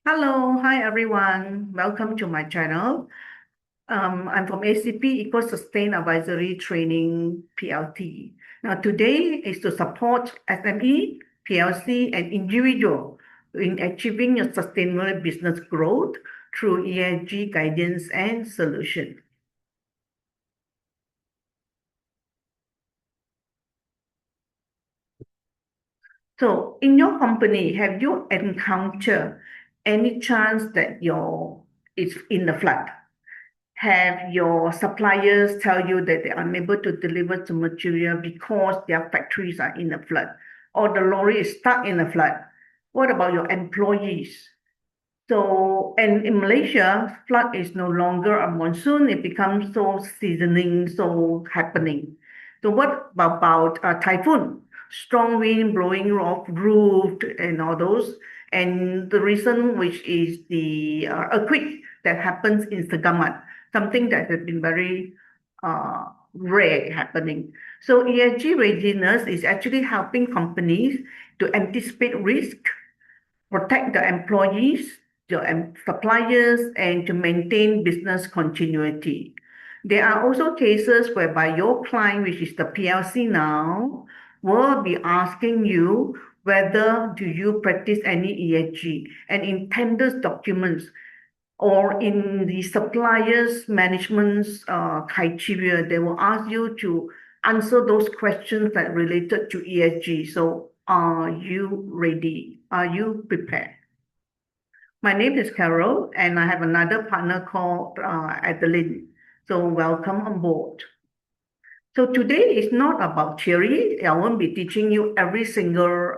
Hello, hi everyone. Welcome to my channel. I'm from ACP Eco Sustain Advisory Training PLT. Now today is to support SME, PLC, and individual in achieving a sustainable business growth through ESG guidance and solution. So in your company, have you encountered any chance that it's in the flood? Have your suppliers tell you that they are unable to deliver the material because their factories are in a flood, or the lorry is stuck in a flood? What about your employees? So, and in Malaysia, flood is no longer a monsoon, it becomes so seasoning, so happening. So what about a typhoon? Strong wind blowing off roof and all those. And the reason which is the earthquake that happens in Segamat, something that has been very rare happening. So ESG readiness is actually helping companies to anticipate risk, protect the employees, the suppliers, and to maintain business continuity. There are also cases whereby your client, which is the PLC now, will be asking you whether do you practice any ESG, and in tenders documents or in the suppliers management's criteria, they will ask you to answer those questions that related to ESG. So are you ready? Are you prepared? My name is Carol, and I have another partner called Adeline. So welcome on board. So today is not about theory. I won't be teaching you every single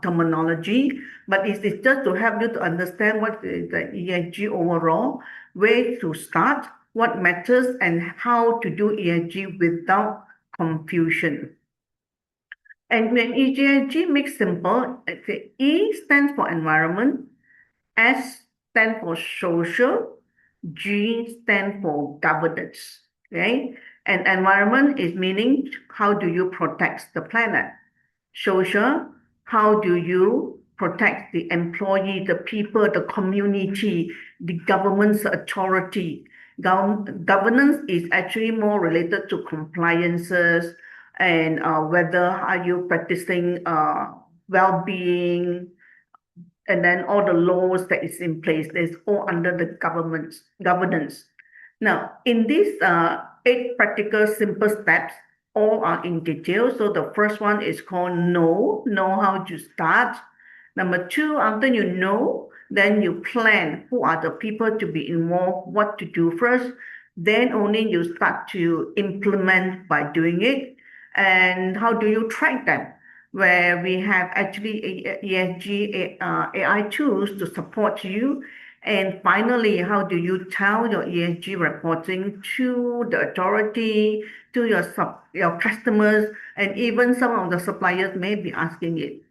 terminology, but it is just to help you to understand what is the ESG overall, where to start, what matters, and how to do ESG without confusion. And when ESG makes simple, E stands for environment, S stands for social, G stands for governance, right? And environment is meaning how do you protect the planet? Social, how do you protect the employee, the people, the community, the government's authority? Governance is actually more related to compliances and whether are you practicing well-being, and then all the laws that is in place, that's all under the governance. Now, in these 8 practical simple steps, all are in detail. So the first one is called know how to start. Number 2, after you know, then you plan who are the people to be involved, what to do first. Then only you start to implement by doing it. And how do you track them? Where we have actually ESG AI tools to support you. And finally, how do you tell your ESG reporting to the authority, to your customers, and even some of the suppliers may be asking it.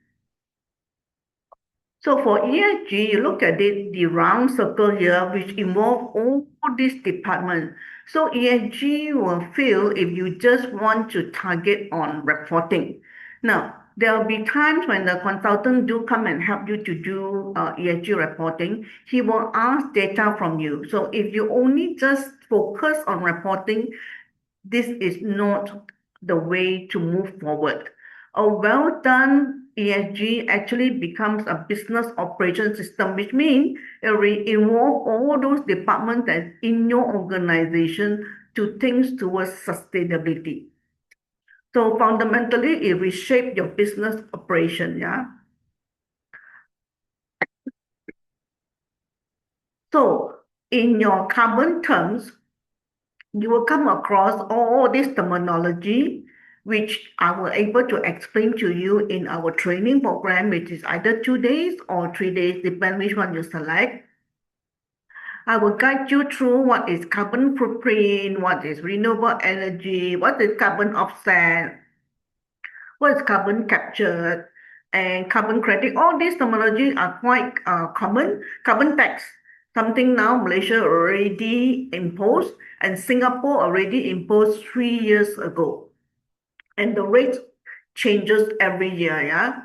So for ESG, you look at it, the round circle here, which involve all these departments. So ESG will fail if you just want to target on reporting. Now, there will be times when the consultant do come and help you to do ESG reporting. He will ask data from you. So if you only just focus on reporting, this is not the way to move forward. A well-done ESG actually becomes a business operation system, which means it will involve all those departments that in your organization to things towards sustainability. So fundamentally, it reshape your business operation, yeah. So in your carbon terms, you will come across all this terminology, which I will able to explain to you in our training program, which is either 2 days or 3 days, depend which one you select. I will guide you through what is carbon footprint, what is renewable energy, what is carbon offset, what is carbon capture, and carbon credit. All these terminologies are quite common. Carbon tax, something now Malaysia already imposed, and Singapore already imposed 3 years ago. And the rate changes every year, yeah?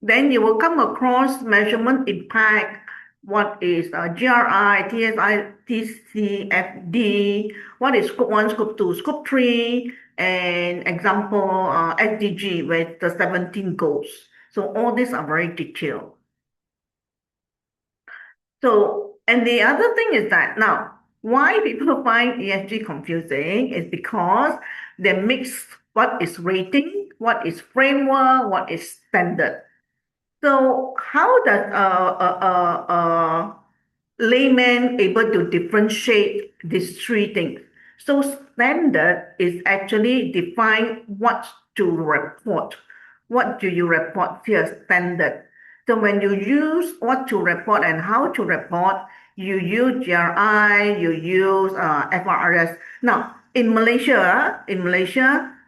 Then you will come across measurement impact, what is GRI, TSI, TCFD, what is scope 1, scope 2, scope 3, and example SDG with the 17 goals. So all these are very detailed. So, and the other thing is that now, why people find ESG confusing is because they mix what is rating, what is framework, what is standard. So how does layman able to differentiate these three things? So standard is actually define what to report. What do you report here? Standard. So when you use what to report and how to report, you use GRI, you use FRS. Now in Malaysia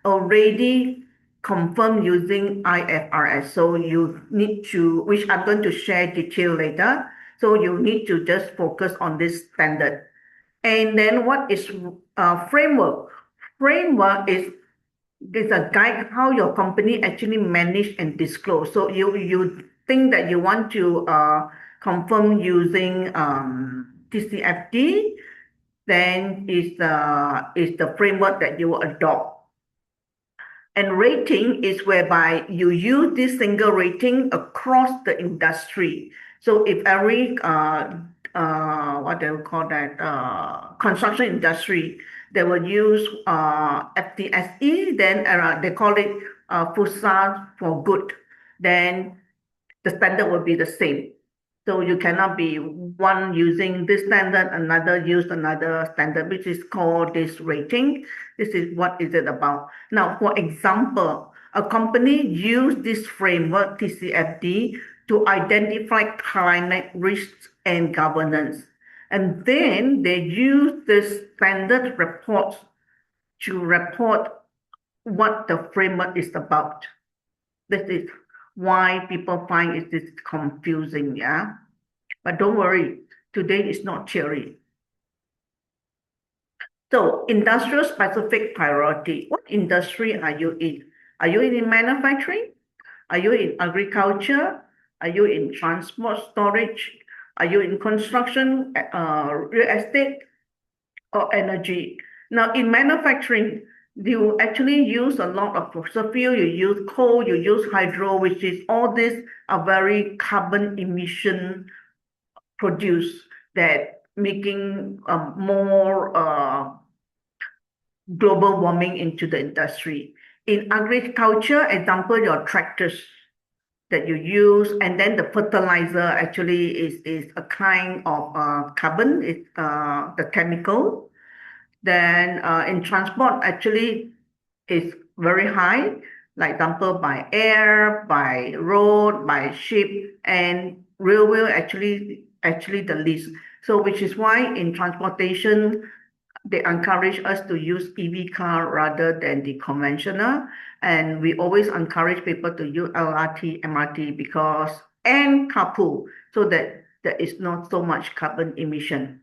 already confirm using IFRS. So you need to, which I'm going to share detail later. So you need to just focus on this standard. And then what is framework? Framework is a guide how your company actually manage and disclose. So you think that you want to confirm using TCFD, then is the framework that you will adopt. And rating is whereby you use this single rating across the industry. So if every what they will call that construction industry, they will use FTSE, then they call it FTSE for good. Then the standard will be the same. So you cannot be one using this standard, another use another standard, which is called this rating. This is what is it about. Now, for example, a company use this framework, TCFD, to identify climate risks and governance. And then they use this standard report to report what the framework is about. This is why people find it is confusing, yeah? But don't worry, today is not theory. So industrial specific priority. What industry are you in? Are you in manufacturing? Are you in agriculture? Are you in transport storage? Are you in construction, real estate, or energy? Now, in manufacturing, you actually use a lot of fossil fuel, you use coal, you use hydro, which is all these are very carbon emission produced that making more global warming into the industry. In agriculture, example, your tractors that you use, and then the fertilizer actually is a kind of carbon, it's the chemical. Then in transport, actually is very high, like example by air, by road, by ship, and railway actually the least. So which is why in transportation, they encourage us to use EV car rather than the conventional. And we always encourage people to use LRT, MRT because, and carpool, so that there is not so much carbon emission.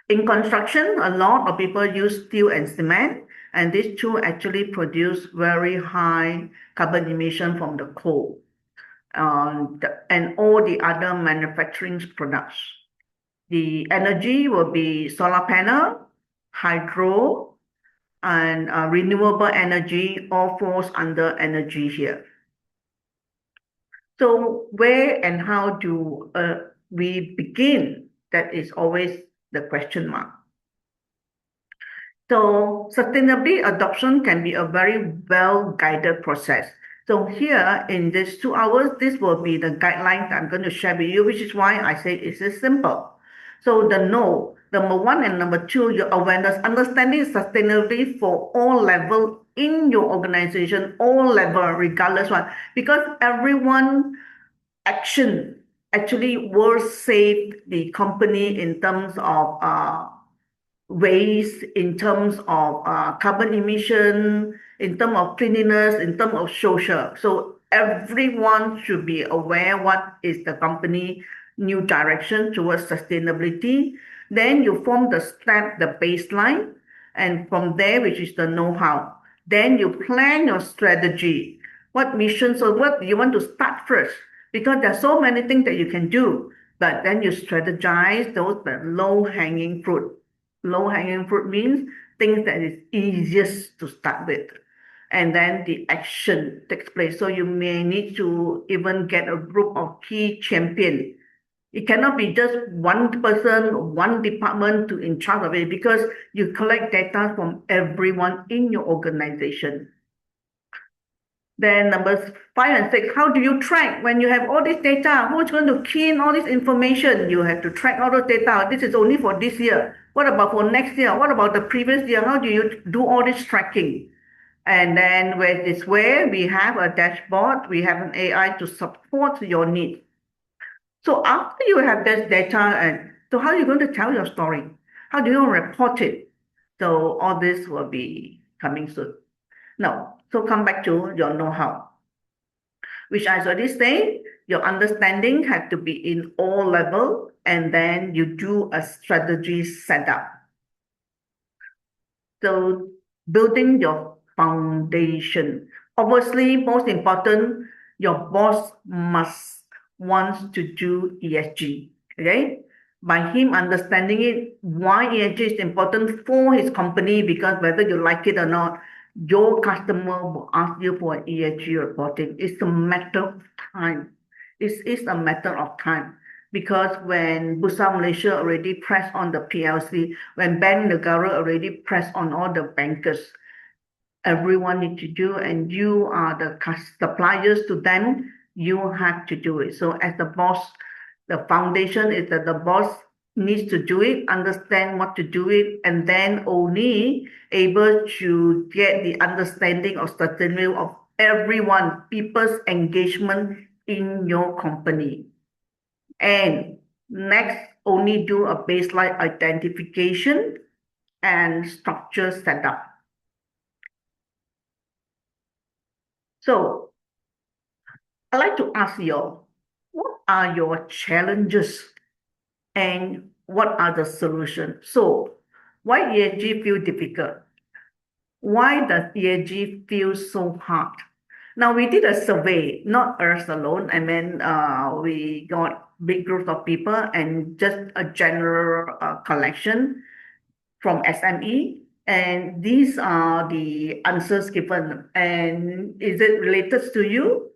In construction, a lot of people use steel and cement, and these two actually produce very high carbon emission from the coal and all the other manufacturing products. The energy will be solar panel, hydro, and renewable energy, all falls under energy here. So where and how do we begin? That is always the question mark. So sustainability adoption can be a very well-guided process. So here in this 2 hours, this will be the guidelines I'm going to share with you, which is why I say it is simple. So the number one and number two, your awareness, understanding sustainability for all level in your organization, all level, regardless one, because everyone action actually will save the company in terms of waste, in terms of carbon emission, in terms of cleanliness, in terms of social. So everyone should be aware what is the company new direction towards sustainability. Then you form the step, the baseline, and from there, which is the know-how. Then you plan your strategy. What missions or what you want to start first? Because there's so many things that you can do. But then you strategize those low-hanging fruit. Low-hanging fruit means things that is easiest to start with. And then the action takes place. So you may need to even get a group of key champions. It cannot be just one person, one department to in charge of it, because you collect data from everyone in your organization. Then numbers 5 and 6, how do you track when you have all this data? Who's going to key in all this information? You have to track all those data. This is only for this year. What about for next year? What about the previous year? How do you do all this tracking? And then where we have a dashboard, we have an AI to support your needs. So after you have this data, and so how are you going to tell your story? How do you report it? So all this will be coming soon. Now, so come back to your know-how, which I already said, your understanding has to be in all level, and then you do a strategy setup. So building your foundation. Obviously, most important, your boss must wants to do ESG, okay? By him understanding it, why ESG is important for his company, because whether you like it or not, your customer will ask you for an ESG reporting. It's a matter of time. It is a matter of time. Because when Bursa Malaysia already pressed on the PLC, when Bank Negara already pressed on all the bankers, everyone needs to do, and you are the suppliers to them, you have to do it. So as the boss, the foundation is that the boss needs to do it, understand what to do it, and then only able to get the understanding of sustainability of everyone, people's engagement in your company. And next, only do a baseline identification and structure setup. So I'd like to ask you, what are your challenges and what are the solutions? So why ESG feel difficult? Why does ESG feel so hard? Now, we did a survey, not us alone. I mean, we got big groups of people and just a general collection from SME. And these are the answers given. And is it related to you?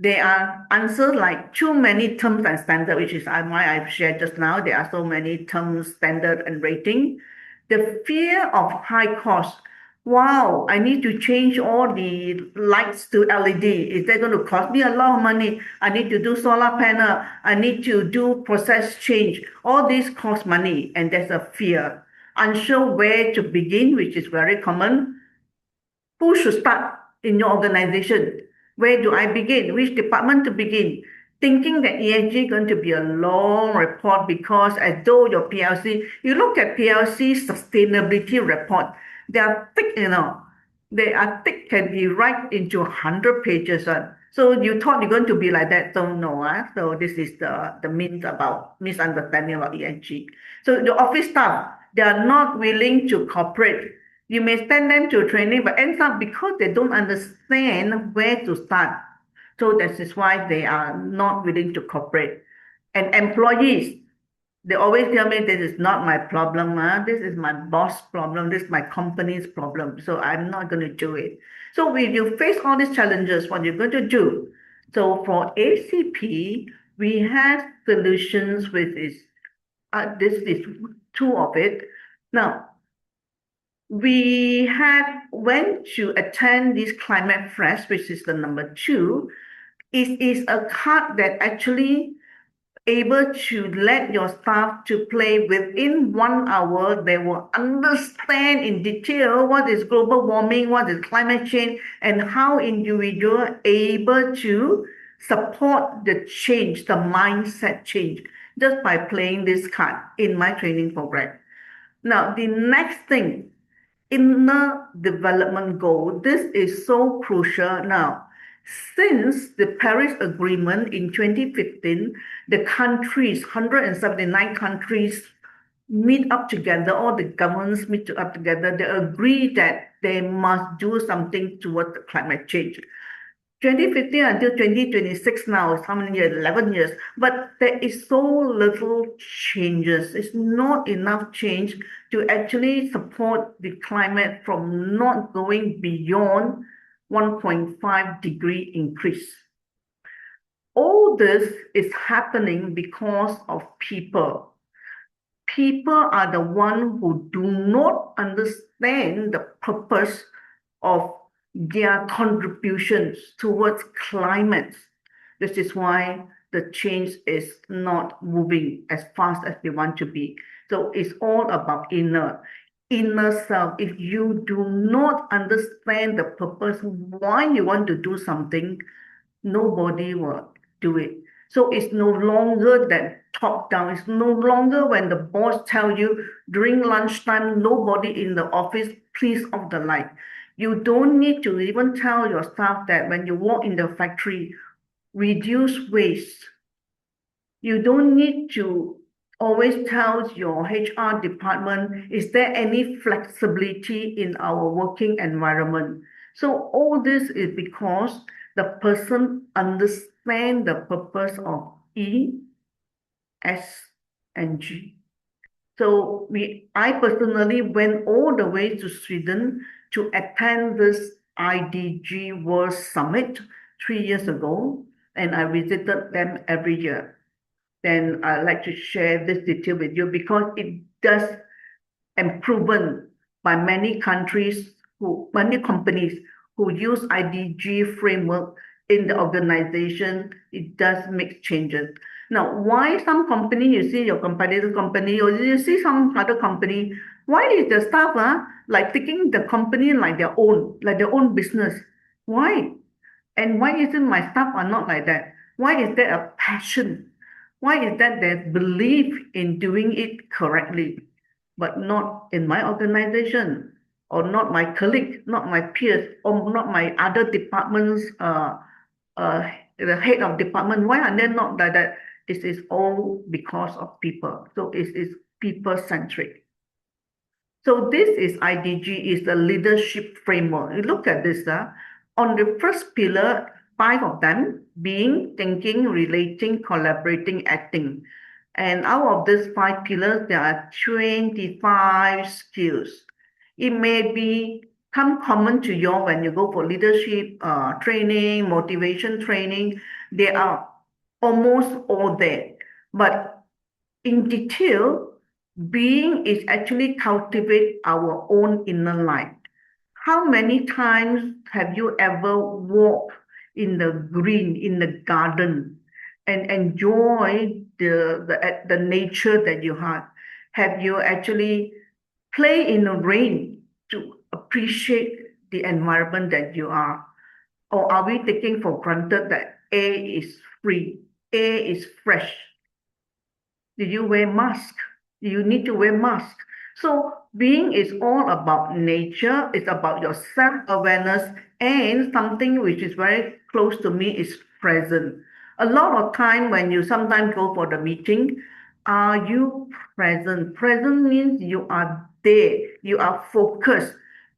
There are answers like too many terms and standard, which is why I've shared just now. There are so many terms, standard, and rating. The fear of high cost. Wow, I need to change all the lights to LED. Is that going to cost me a lot of money? I need to do solar panel. I need to do process change. All these cost money, and there's a fear. Unsure where to begin, which is very common. Who should start in your organization? Where do I begin? Which department to begin? Thinking that ESG is going to be a long report, because as though your PLC, you look at PLC sustainability report, they are thick, They are thick, can be right into 100 pages. So you thought you're going to be like that, so no. So this is the misunderstanding about ESG. So the office staff, they are not willing to cooperate. You may send them to training, but ends up because they don't understand where to start. So that is why they are not willing to cooperate. And employees, they always tell me this is not my problem. This is my boss' problem. This is my company's problem. So I'm not going to do it. So when you face all these challenges, what you're going to do? So for ACP, we have solutions with this. This is two of it. Now, we have went to attend this climate fest, which is the number 2. It is a card that actually able to let your staff to play within 1 hour. They will understand in detail what is global warming, what is climate change, and how individual are able to support the change, the mindset change, just by playing this card in my training program. Now, the next thing, inner development goal. This is so crucial now. Since the Paris Agreement in 2015, the countries, 179 countries, meet up together, all the governments meet up together, they agree that they must do something towards the climate change. 2015 until 2026 now is how many years? 11 years. But there is so little changes. It's not enough change to actually support the climate from not going beyond 1.5 degree increase. All this is happening because of people. People are the one who do not understand the purpose of their contributions towards climate. This is why the change is not moving as fast as we want to be. So it's all about inner self. If you do not understand the purpose why you want to do something, nobody will do it. So it's no longer that top down. It's no longer when the boss tell you during lunchtime, nobody in the office, please off the light. You don't need to even tell your staff that when you walk in the factory, reduce waste. You don't need to always tell your HR department, is there any flexibility in our working environment? So all this is because the person understands the purpose of E, S, and G. So I personally went all the way to Sweden to attend this IDG World Summit 3 years ago, and I visited them every year. Then I'd like to share this detail with you because it does and proven by many companies who use IDG framework in the organization, it does make changes. Now, why some company, you see your competitor company, or you see some other company, why is the staff like taking the company like their own business? Why? And why isn't my staff are not like that? Why is there a passion? Why is that they believe in doing it correctly, but not in my organization, or not my colleague, not my peers, or not my other departments, the head of department? Why are they not like that? This is all because of people. So it is people-centric. So this is IDG, is the leadership framework. You look at this, on the first pillar, 5 of them being thinking, relating, collaborating, acting. And out of these 5 pillars, there are 25 skills. It may become common to you when you go for leadership training, motivation training. They are almost all there. But in detail, being is actually cultivate our own inner life. How many times have you ever walked in the green, in the garden, and enjoy the nature that you have? Have you actually play in the rain to appreciate the environment that you are? Or are we taking for granted that air is free, air is fresh? Do you wear mask? You need to wear mask. So being is all about nature. It's about your self-awareness, and something which is very close to me is present. A lot of time when you sometimes go for the meeting, are you present? Present means you are there, you are focused.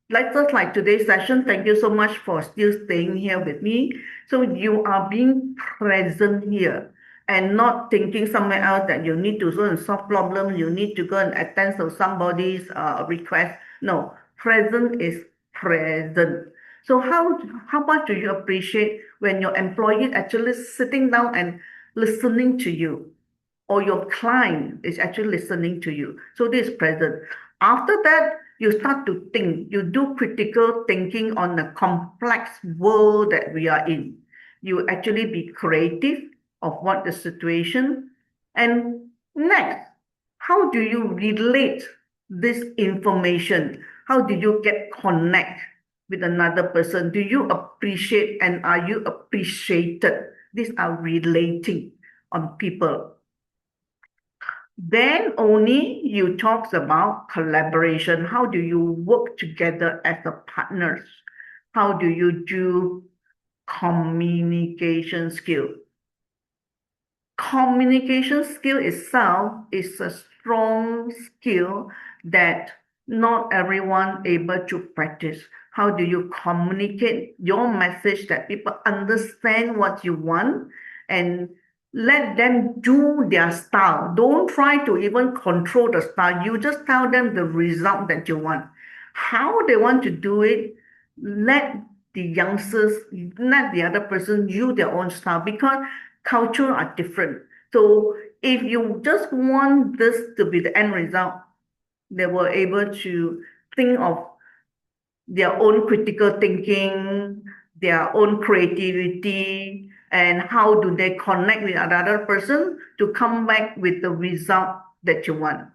Just like today's session, thank you so much for still staying here with me. So you are being present here and not thinking somewhere else that you need to go and solve problems, you need to go and attend to somebody's request. No, present is present. So how much do you appreciate when your employee actually sitting down and listening to you, or your client is actually listening to you? So this is present. After that, you start to think, you do critical thinking on the complex world that we are in. You actually be creative of what the situation. And next, how do you relate this information? How do you get connect with another person? Do you appreciate and are you appreciated? These are relating on people. Then only you talk about collaboration. How do you work together as a partners? How do you do communication skill? Communication skill itself is a strong skill that not everyone able to practice. How do you communicate your message that people understand what you want, and let them do their style. Don't try to even control the style. You just tell them the result that you want. How they want to do it, let the youngsters, let the other person use their own style, because culture are different. So if you just want this to be the end result, they were able to think of their own critical thinking, their own creativity, and how do they connect with another person to come back with the result that you want.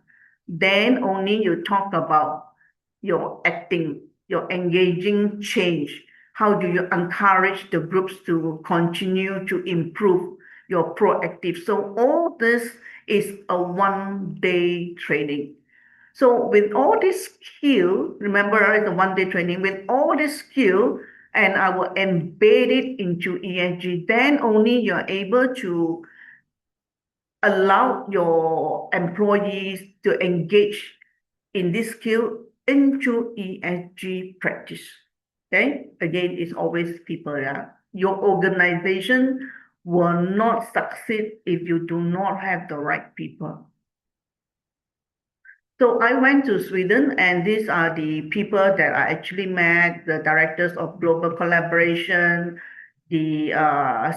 Then only you talk about your acting, your engaging change. How do you encourage the groups to continue to improve your proactive? So all this is a 1 day training. So with all this skill, remember the 1 day training, with all this skill, and I will embed it into ESG, then only you're able to allow your employees to engage in this skill into ESG practice. Okay, again, it's always people. Yeah? Your organization will not succeed if you do not have the right people. So I went to Sweden, and these are the people that I actually met, the directors of global collaboration, the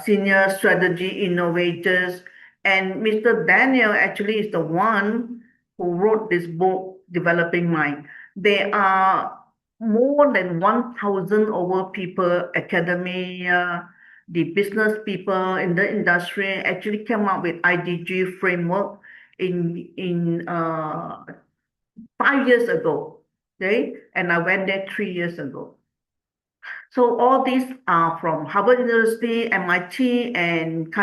senior strategy innovators, and Mr. Daniel actually is the one who wrote this book, Developing Mind. There are more than 1,000 over people, academia, the business people in the industry actually came up with IDG framework in 5 years ago, okay? And I went there 3 years ago. So all these are from Harvard University, MIT, and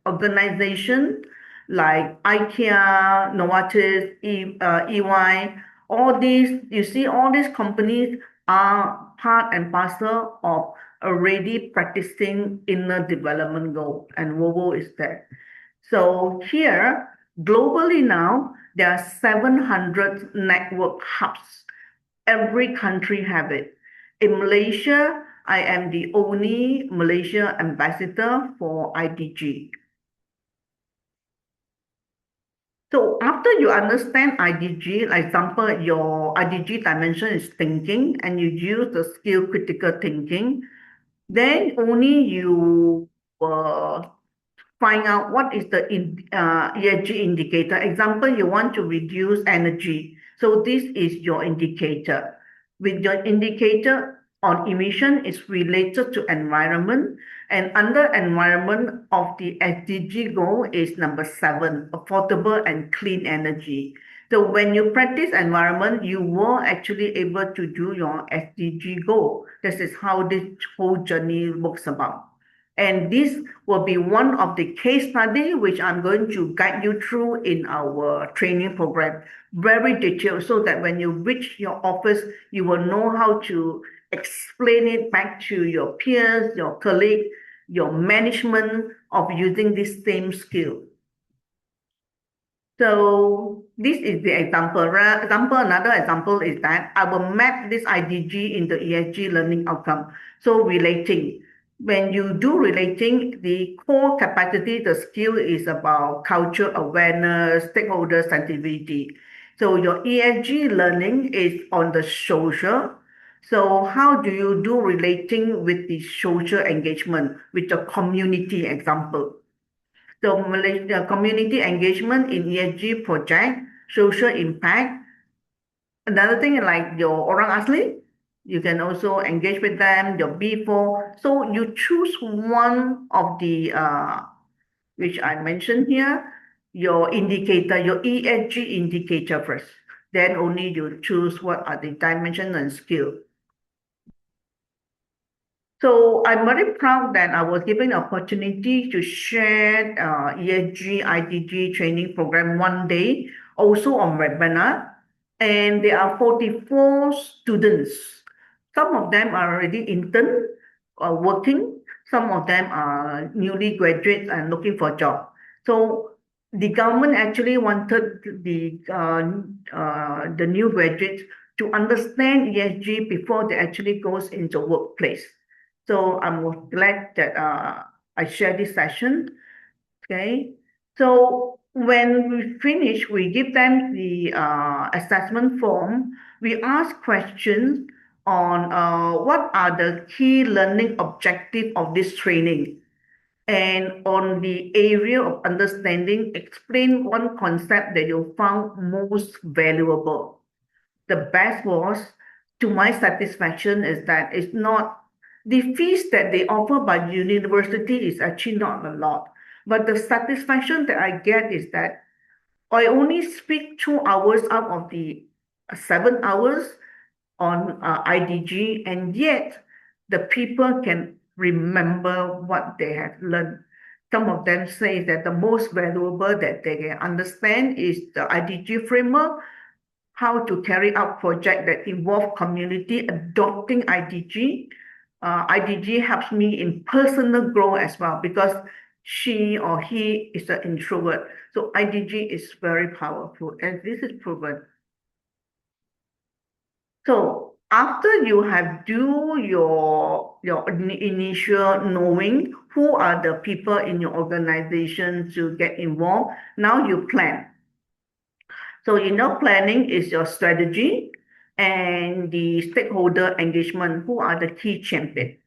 organization like IKEA, Novartis, EY. All these, you see, all these companies are part and parcel of already practicing inner development goal, and Volvo is there. So here, globally now, there are 700 network hubs. Every country have it. In Malaysia, I am the only Malaysia ambassador for IDG. So after you understand IDG, like example, your IDG dimension is thinking, and you use the skill critical thinking, then only you find out what is the ESG indicator. Example, you want to reduce energy. So this is your indicator. With your indicator on emission is related to environment, and under environment of the SDG goal is number 7, affordable and clean energy. So when you practice environment, you will actually able to do your SDG goal. This is how this whole journey works about. And this will be one of the case study which I'm going to guide you through in our training program, very detailed, so that when you reach your office, you will know how to explain it back to your peers, your colleagues, your management of using this same skill. So this is the example. Another example is that I will map this IDG in the ESG learning outcome. So relating. When you do relating, the core capacity, the skill is about culture awareness, stakeholder sensitivity. So your ESG learning is on the social. So how do you do relating with the social engagement with the community example? So Malaysia community engagement in ESG project, social impact. Another thing like your orang asli, you can also engage with them, your B4. So you choose one of the, which I mentioned here, your indicator, your ESG indicator first. Then only you choose what are the dimension and skill. So I'm very proud that I was given the opportunity to share ESG IDG training program 1 day, also on webinar. And there are 44 students. Some of them are already intern or working. Some of them are newly graduates and looking for a job. So the government actually wanted the new graduates to understand ESG before they actually goes into workplace. So I'm glad that I share this session. Okay. So when we finish, we give them the assessment form. We ask questions on what are the key learning objective of this training. And on the area of understanding, explain one concept that you found most valuable. The best was, to my satisfaction, is that it's not the fees that they offer by university is actually not a lot. But the satisfaction that I get is that I only speak 2 hours out of the 7 hours on IDG, and yet the people can remember what they have learned. Some of them say that the most valuable that they can understand is the IDG framework, how to carry out projects that involve community adopting IDG. IDG helps me in personal growth as well because she or he is an introvert. So IDG is very powerful, and this is proven. So after you have do your initial knowing who are the people in your organization to get involved, now you plan. So planning is your strategy and the stakeholder engagement, who are the key champions.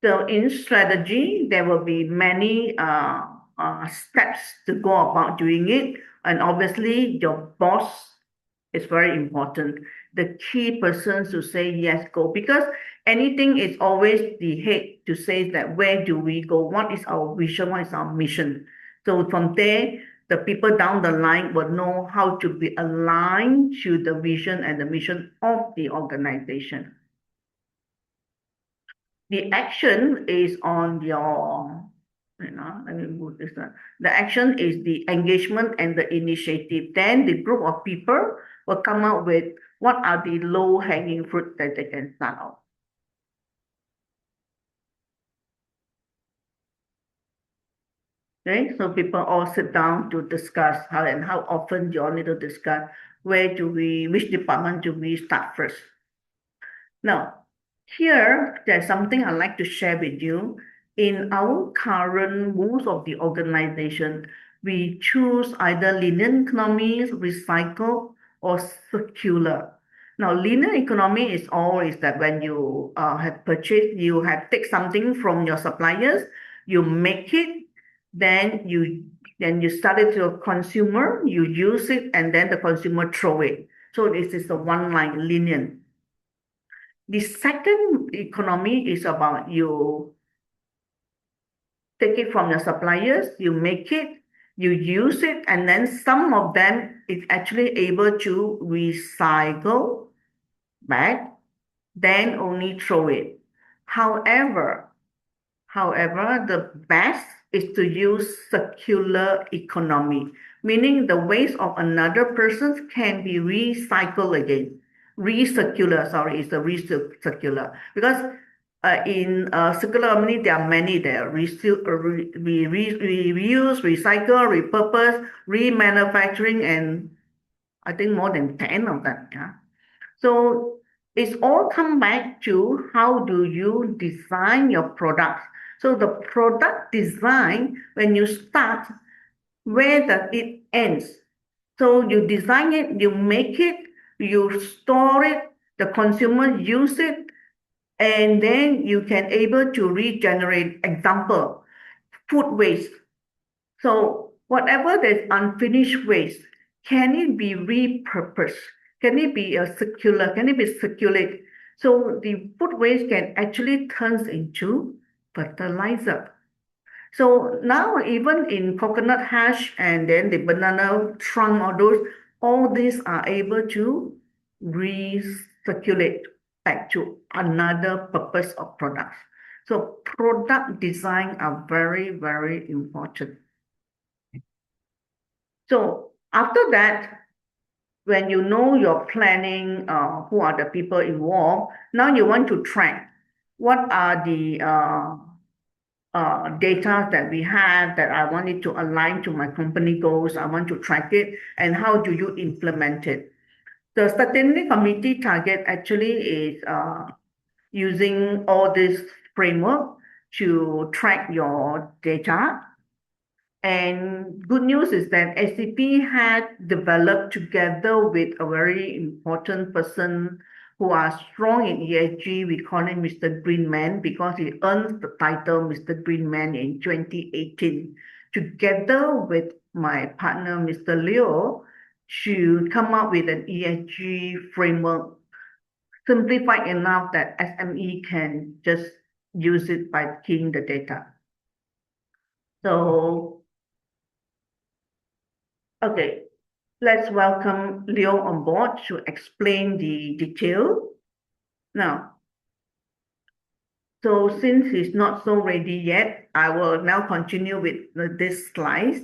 So in strategy, there will be many steps to go about doing it. And obviously, your boss is very important. The key persons to say yes, go, because anything is always the head to say that where do we go? What is our vision? What is our mission? So from there, the people down the line will know how to be aligned to the vision and the mission of the organization. The action is on your, let me move this one. The action is the engagement and the initiative. Then the group of people will come up with what are the low-hanging fruit that they can start off. Okay, so people all sit down to discuss how often you all need to discuss which department do we start first. Now, here, there's something I'd like to share with you. In our current, most of the organization, we choose either linear economy, recycle, or circular. Now, linear economy is always that when you have purchased, you have take something from your suppliers, you make it, then you sell it to a consumer, you use it, and then the consumer throw it. So this is the one line linear. The second economy is about you take it from your suppliers, you make it, you use it, and then some of them is actually able to recycle back, then only throw it. However, the best is to use circular economy, meaning the waste of another person can be recycled again. Recircular, sorry, is the recircular. Because in circular economy, there are many there. Reuse, recycle, repurpose, remanufacturing, and I think more than 10 of them. Yeah. So it's all come back to how do you design your products. So the product design, when you start, where does it ends? So you design it, you make it, you store it, the consumer use it, and then you can able to regenerate. Example, food waste. So whatever there's unfinished waste, can it be repurposed? Can it be circular? Can it be circulate? So the food waste can actually turns into fertilizer. So now even in coconut hash and then the banana trunk, all these are able to recirculate back to another purpose of products. So product design are very, very important. So after that, when you know your planning, who are the people involved, now you want to track what are the data that we have that I want it to align to my company goals. I want to track it, and how do you implement it? The Sustainability Committee target actually is using all this framework to track your data. And good news is that SCP had developed together with a very important person who are strong in ESG. We call him Mr. Greenman because he earned the title Mr. Greenman in 2018. Together with my partner, Mr. Leo, to come up with an ESG framework simplified enough that SME can just use it by keying the data. So, okay, let's welcome Leo on board to explain the detail. Now, so since he's not so ready yet, I will now continue with this slides.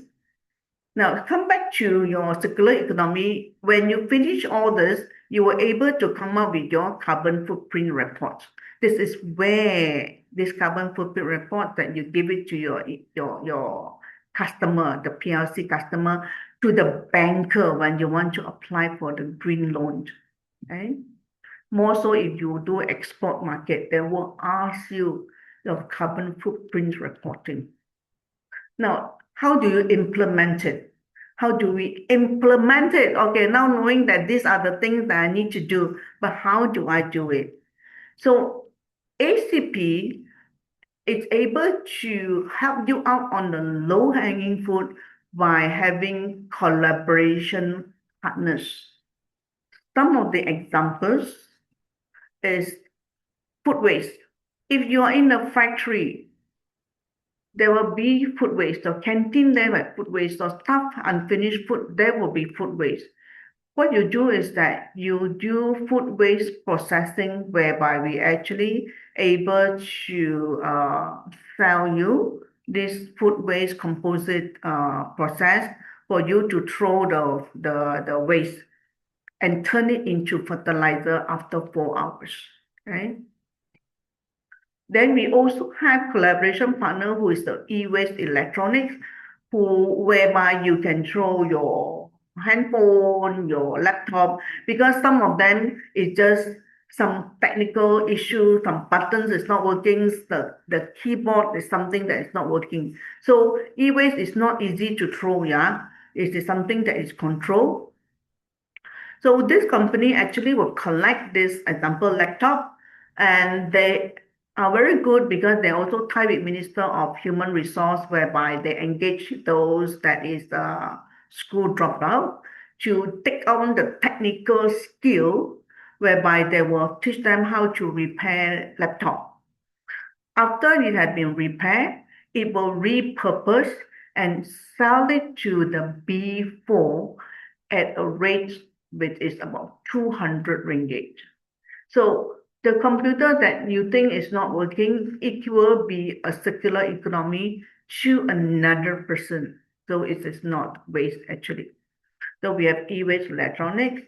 Now, come back to your circular economy. When you finish all this, you were able to come up with your carbon footprint report. This is where this carbon footprint report that you give it to your customer, the PLC customer, to the banker when you want to apply for the green loan. Okay? More so if you do export market, they will ask you the carbon footprint reporting. Now, how do you implement it? How do we implement it? Okay, now knowing that these are the things that I need to do, but how do I do it? So ACP is able to help you out on the low-hanging fruit by having collaboration partners. Some of the examples is food waste. If you are in a factory, there will be food waste. So canteen, there will be food waste. So stuff, unfinished food, there will be food waste. What you do is that you do food waste processing, whereby we actually able to sell you this food waste composite process for you to throw the waste and turn it into fertilizer after 4 hours, right? Then we also have collaboration partner who is the e-waste electronics, whereby you can throw your handphone, your laptop, because some of them is just some technical issue, some buttons is not working, the keyboard is something that is not working. So e-waste is not easy to throw, yeah. It is something that is controlled. So this company actually will collect this example laptop, and they are very good because they also tie with Minister of Human Resource, whereby they engage those that is school dropout to take on the technical skill, whereby they will teach them how to repair laptop. After it has been repaired, it will repurpose and sell it to the B4 at a rate which is about 200 ringgit. So the computer that you think is not working, it will be a circular economy to another person. So it is not waste actually. So we have e-waste electronics.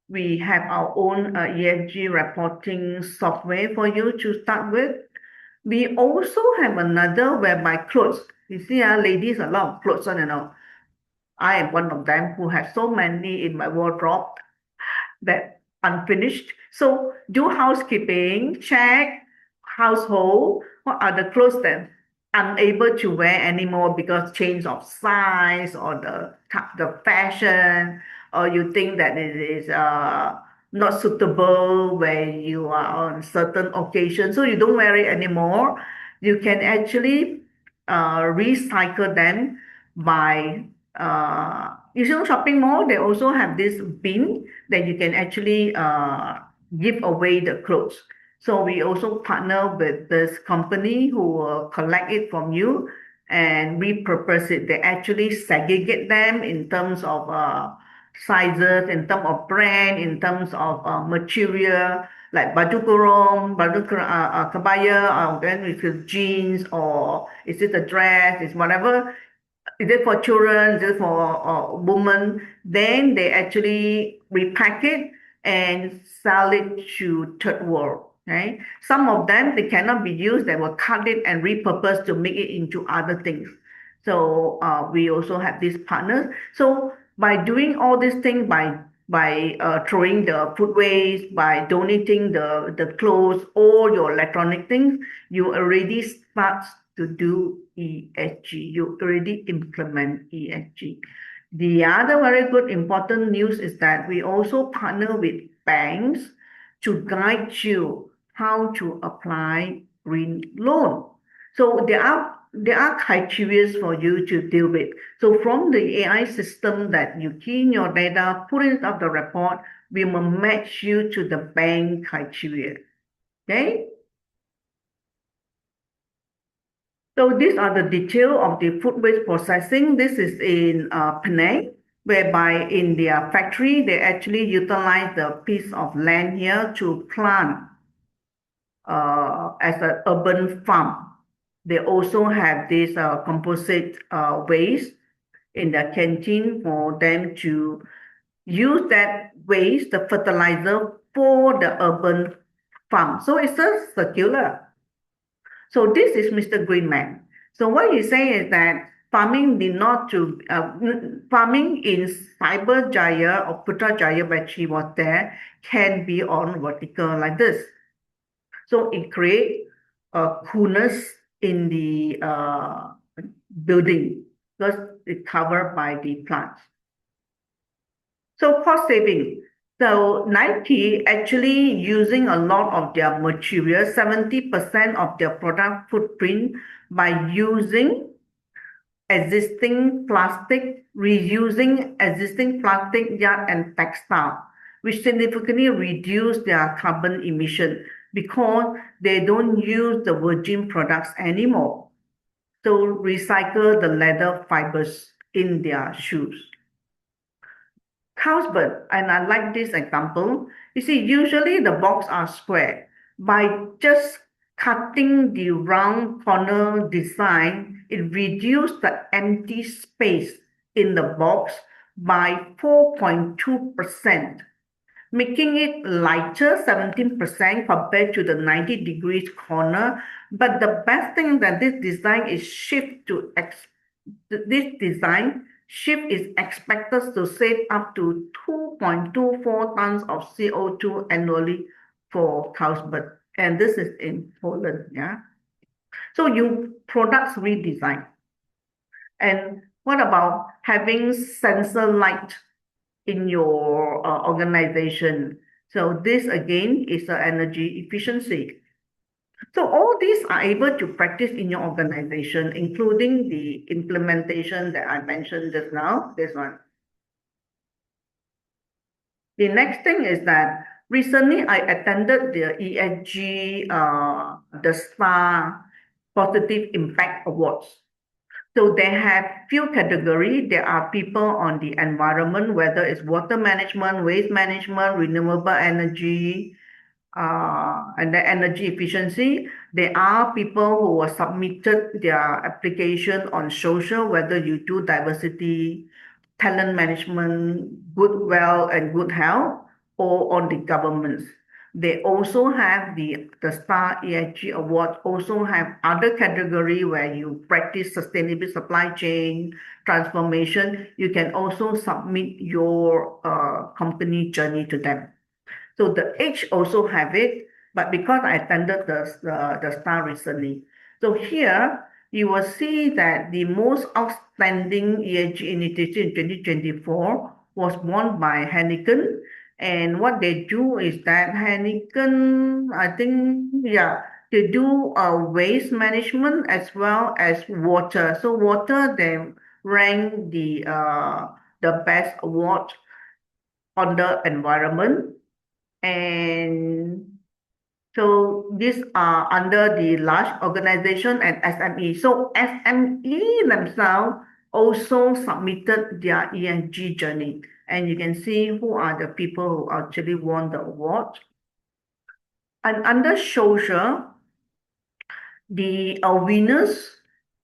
We have our own ESG reporting software for you to start with. We also have another whereby clothes. You see, ladies, a lot of clothes on, you know. I am one of them who has so many in my wardrobe that unfinished. So do housekeeping, check household, what are the clothes that I'm unable to wear anymore because change of size or the fashion, or you think that it is not suitable when you are on certain occasion, so you don't wear it anymore. You can actually recycle them by usual shopping mall. They also have this bin that you can actually give away the clothes. So we also partner with this company who will collect it from you and repurpose it. They actually segregate them in terms of sizes, in terms of brand, in terms of material, like baju kurung, kebaya, then if it's jeans, or is it a dress, is whatever. Is it for children? Is it for women? Then they actually repack it and sell it to third world. Right? Some of them they cannot be used. They will cut it and repurpose to make it into other things. So we also have these partners. So by doing all these things, by by throwing the food waste, by donating the clothes, all your electronic things, you already start to do ESG. You already implement ESG. The other very good important news is that we also partner with banks to guide you how to apply green loan. So there are criteria for you to deal with. So from the AI system that you key in your data, put it up the report, we will match you to the bank criteria. Okay? So these are the detail of the food waste processing. This is in Penang, whereby in their factory, they actually utilize the piece of land here to plant as an urban farm. They also have this composite waste in their canteen for them to use that waste, the fertilizer, for the urban farm. So it's a circular. So this is Mr. Greenman. So what he's saying is that farming need not to farming in Cyberjaya or Putrajaya, where she was there, can be on vertical like this. So it creates coolness in the building because it's covered by the plants. So cost saving. So Nike actually using a lot of their material, 70% of their product footprint by using existing plastic, reusing existing plastic, yarn, and textile, which significantly reduce their carbon emission because they don't use the virgin products anymore. So recycle the leather fibers in their shoes. Carlsberg, and I like this example. You see, usually the box are square. By just cutting the round corner design, it reduced the empty space in the box by 4.2%, making it lighter 17% compared to the 90 degrees corner. But the best thing that this design is this design shift is expected to save up to 2.24 tons of CO2 annually for Carlsberg. And this is in Poland, yeah. So you products redesign. And what about having sensor light in your organization? So this again is energy efficiency. So all these are able to practice in your organization, including the implementation that I mentioned just now, this one. The next thing is that recently I attended the ESG, the STAR Positive Impact Awards. So they have few categories. There are people on the environment, whether it's water management, waste management, renewable energy, and the energy efficiency. There are people who have submitted their application on social, whether you do diversity, talent management, good well, and good health, or on the governments. They also have the Star ESG Award, also have other category where you practice sustainable supply chain transformation. You can also submit your company journey to them. So the age also have it, but because I attended the STAR recently. So here you will see that the most outstanding ESG initiative in 2024 was won by Heineken. And what they do is that Heineken, I think, yeah, they do waste management as well as water. So water, they rank the best award on the environment. And so these are under the large organization and SME. So SME themselves also submitted their ESG journey. And you can see who are the people who actually won the award. And under social, the winners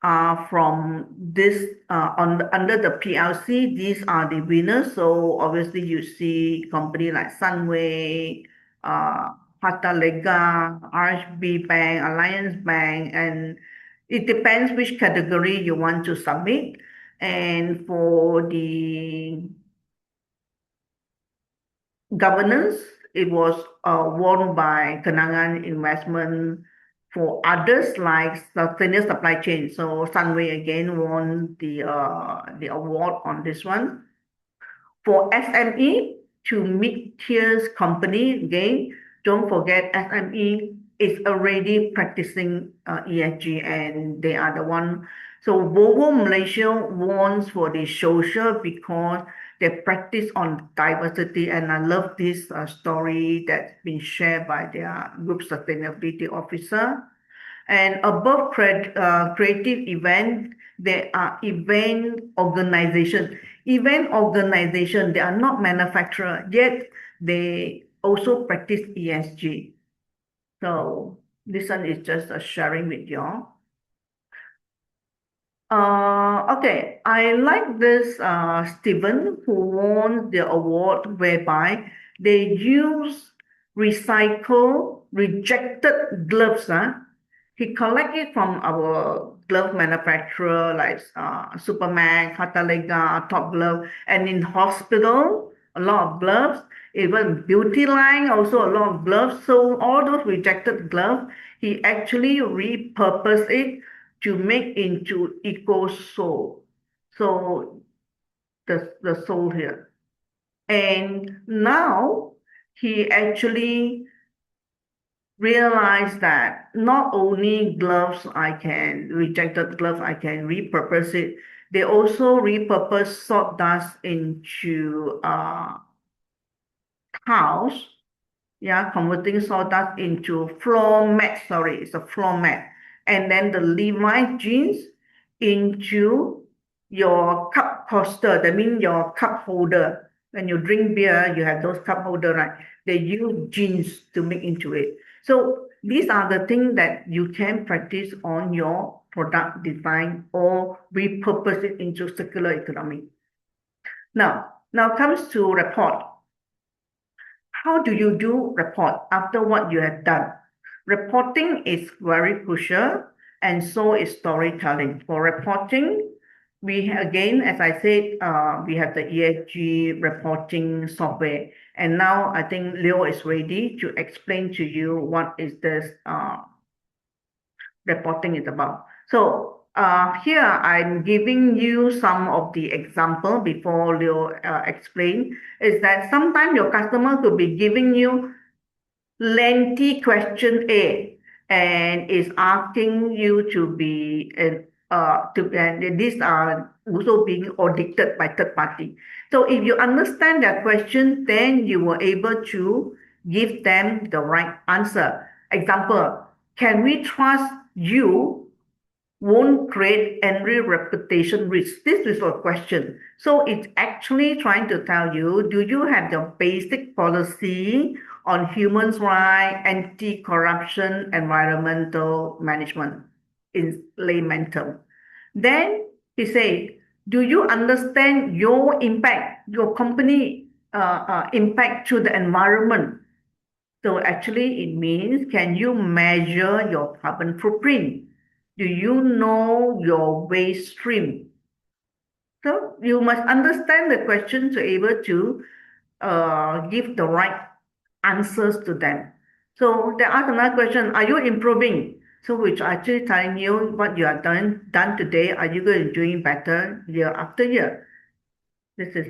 are from this under the PLC. These are the winners. So obviously you see company like Sunway, Harta Lega, RHB Bank, Alliance Bank, and it depends which category you want to submit. And for the governance, it was won by Kenangan Investment. For others like sustainable supply chain, so Sunway again won the award on this one. For SME to mid-tier company, again, don't forget SME is already practicing ESG and they are the one. So Volvo Malaysia wants for the social because they practice on diversity, and I love this story that's been shared by their group sustainability officer. And above creative event, there are event organization. Event organization, they are not manufacturer, yet they also practice ESG. So this one is just a sharing with you all. Okay, I like this Stephen who won the award whereby they use recycle rejected gloves. He collect it from our glove manufacturer like Superman, Catalega, Top Glove, and in hospital a lot of gloves. Even beauty line also a lot of gloves. So all those rejected gloves, he actually repurpose it to make into eco sole. So the sole here. And now he actually realized that not only gloves I can, rejected gloves, I can repurpose it. They also repurpose sawdust into tiles. Yeah, converting sawdust into floor mat. Sorry, it's a floor mat. And then the Levi jeans into your cup coaster. That means your cup holder. When you drink beer, you have those cup holder, right? They use jeans to make into it. So these are the things that you can practice on your product design or repurpose it into circular economy. Now comes to report. How do you do report after what you have done? Reporting is very crucial, and so is storytelling. For reporting, we again, as I said, we have the ESG reporting software, and now I think Leo is ready to explain to you what is this reporting is about. So here I'm giving you some of the example before Leo explain, is that sometimes your customer could be giving you lengthy question A and is asking you to be and these are also being audited by third party. So if you understand their question, then you were able to give them the right answer. Example, can we trust you won't create any reputation risk? This is a question. So it's actually trying to tell you, do you have the basic policy on human rights, anti-corruption, environmental management in layman term? Then he said, do you understand your impact, your company impact to the environment? So actually it means, can you measure your carbon footprint? Do you know your waste stream? So you must understand the question to be able to give the right answers to them. So they ask another question, are you improving? So which actually telling you what you are done today, are you going to doing better year after year? This is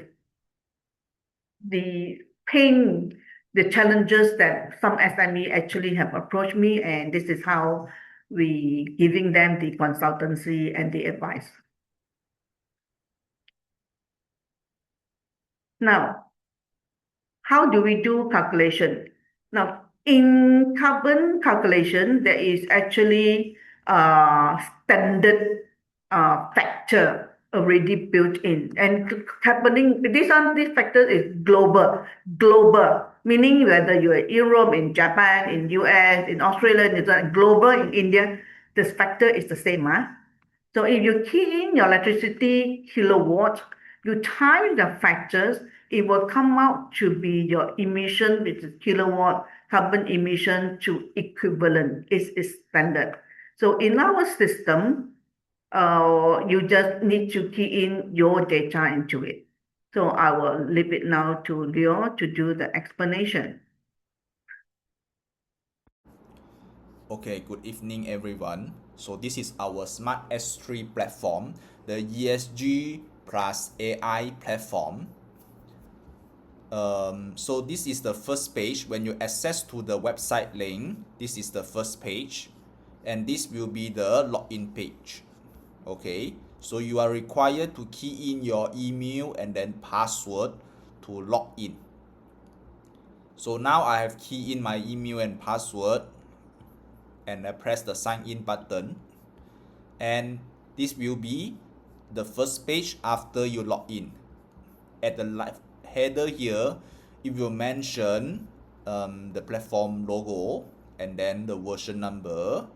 the pain, the challenges that some SME actually have approached me, and this is how we giving them the consultancy and the advice. Now, how do we do calculation? Now, in carbon calculation, there is actually a standard factor already built in. And happening, this factor is global, meaning whether you're in Europe, in Japan, in US, in Australia, in global, in India, this factor is the same. So if you key in your electricity kilowatt, you times the factors, it will come out to be your emission, which is kilowatt, carbon emission to equivalent. It's standard. So in our system, you just need to key in your data into it. So I will leave it now to Leo to do the explanation. Okay, good evening everyone. So this is our Smart S3 platform, the ESG plus AI platform. So this is the first page. When you access to the website link, this is the first page, and this will be the login page. Okay, so you are required to key in your email and then password to log in. So now I have keyed in my email and password, and I press the sign in button, and this will be the first page after you log in. At the left header here, it will mention the platform logo and then the version number,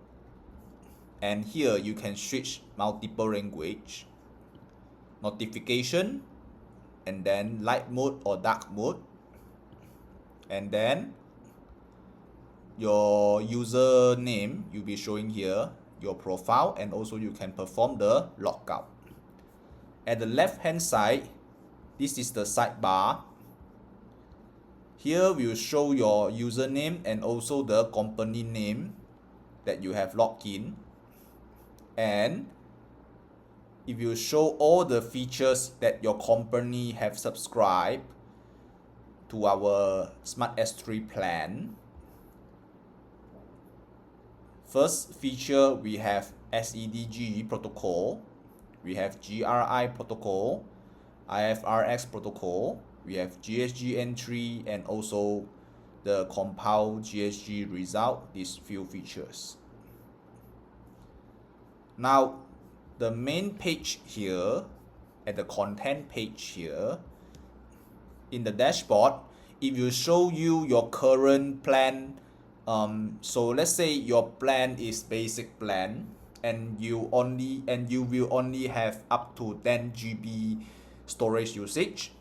and here you can switch multiple language, notification, and then light mode or dark mode, and then your username will be showing here, your profile, and also you can perform the logout. At the left hand side, this is the sidebar. Here will show your username and also the company name that you have logged in, and it will show all the features that your company have subscribed to our Smart S3 plan. First feature, we have SEDG protocol, we have GRI protocol, IFRX protocol, we have GSG entry, and also the compiled GSG result, these few features. Now, the main page here, at the content page here, in the dashboard, it will show you your current plan. So let's say your plan is basic plan, and you will only have up to 10 GB storage usage,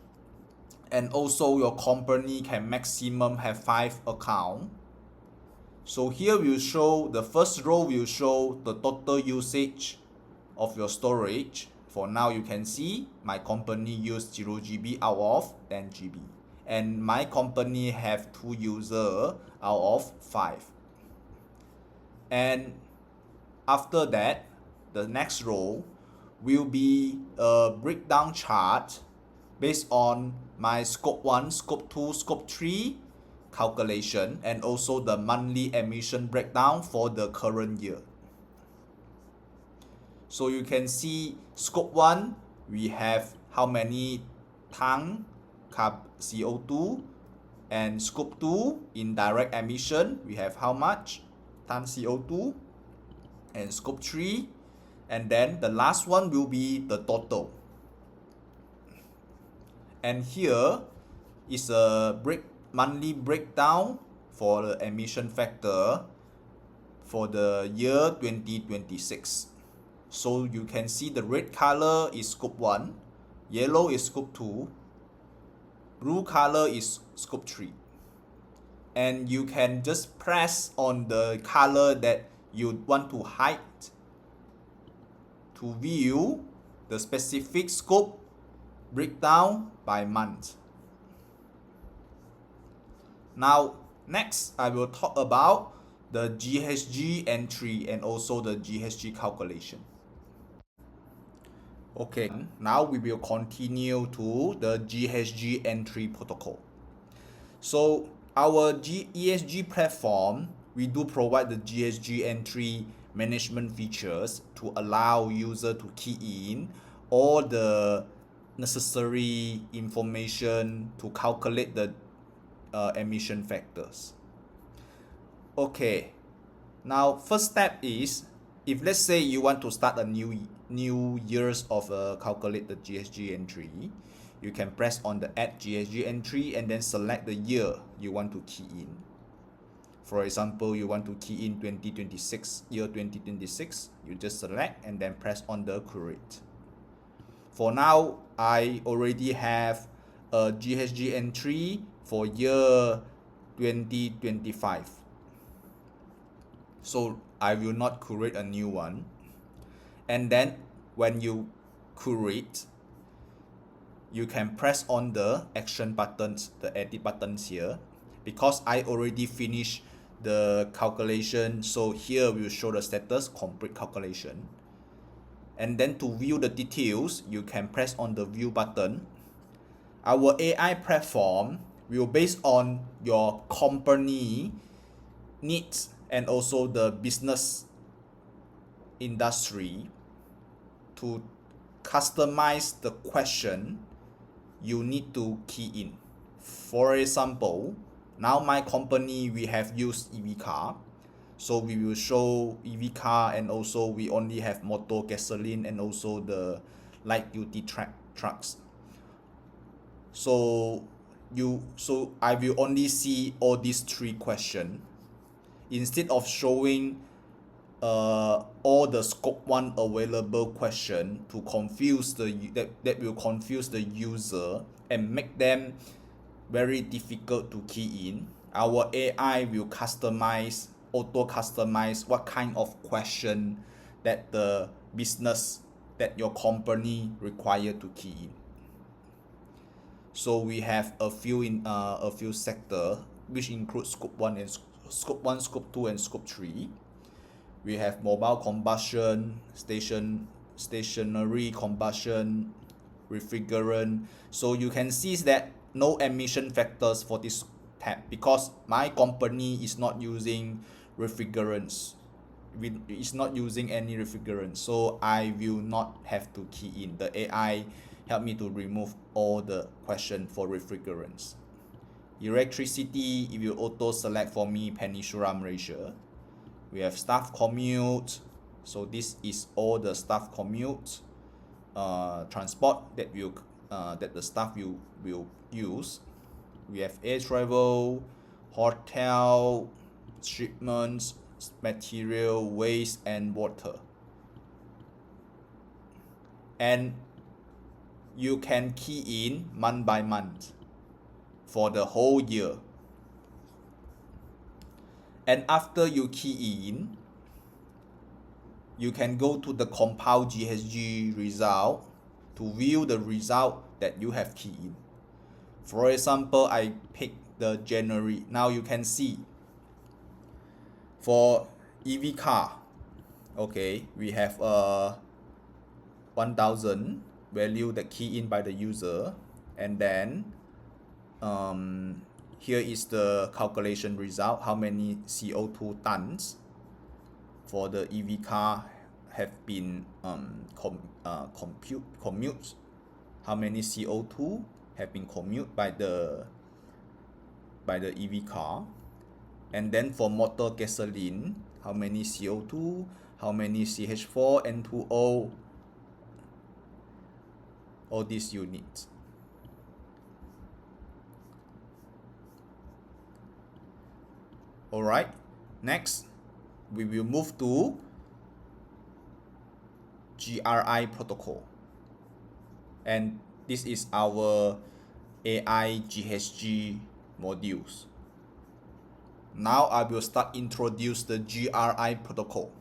and also your company can maximum have 5 accounts. So here will show, the first row will show the total usage of your storage. For now, you can see my company used 0 GB out of 10 GB, and my company have 2 users out of 5. And after that, the next row will be a breakdown chart based on my scope 1, scope 2, scope 3 calculation, and also the monthly emission breakdown for the current year. So you can see scope 1, we have how many ton CO2, and scope 2, indirect emission, we have how much ton CO2, and scope 3, and then the last one will be the total. And here is a monthly breakdown for the emission factor for the year 2026. So you can see the red color is scope 1, yellow is scope 2, blue color is scope 3. And you can just press on the color that you want to hide to view the specific scope breakdown by month. Now, next I will talk about the GHG entry and also the GHG calculation. Okay, now we will continue to the GHG entry protocol. So our ESG platform, we do provide the GHG entry management features to allow user to key in all the necessary information to calculate the emission factors. Okay, now first step is, if let's say you want to start a new years of calculate the GHG entry, you can press on the add GHG entry and then select the year you want to key in. For example, you want to key in 2026, year 2026, you just select and then press on the create. For now, I already have a GHG entry for year 2025. So I will not create a new one. And then when you create, you can press on the action buttons, the edit buttons here. Because I already finished the calculation, so here we will show the status, complete calculation. And then to view the details, you can press on the view button. Our AI platform will base on your company needs and also the business industry to customize the question you need to key in. For example, now my company we have used EV car, so we will show EV car, and also we only have motor gasoline and also the light duty trucks. So I will only see all these three questions instead of showing all the scope 1 available question to confuse that will confuse the user and make them very difficult to key in. Our AI will auto customize what kind of question that the business, that your company require to key in. So we have a few sector which includes scope 1, scope 2 and scope 3. We have mobile combustion, stationary combustion, refrigerant. So you can see that no emission factors for this tab because my company is not using refrigerants. It's not using any refrigerant, so I will not have to key in. The AI help me to remove all the question for refrigerants. Electricity, it will auto select for me Peninsula Malaysia. We have staff commute, so this is all the staff commute transport that the staff will use. We have air travel, hotel, shipments, material, waste, and water. And you can key in month by month for the whole year. And after you key in, you can go to the compile GHG result to view the result that you have keyed in. For example, I pick the January. Now you can see for EV car, okay, we have 1000 value that key in by the user, and then here is the calculation result, how many CO2 tons for the EV car have been commute, how many CO2 have been commute by the EV car, and then for motor gasoline, how many CO2, how many CH4, N2O, all these units. Alright, next we will move to GRI protocol, and this is our AI GHG modules. Now I will start introduce the GRI protocol.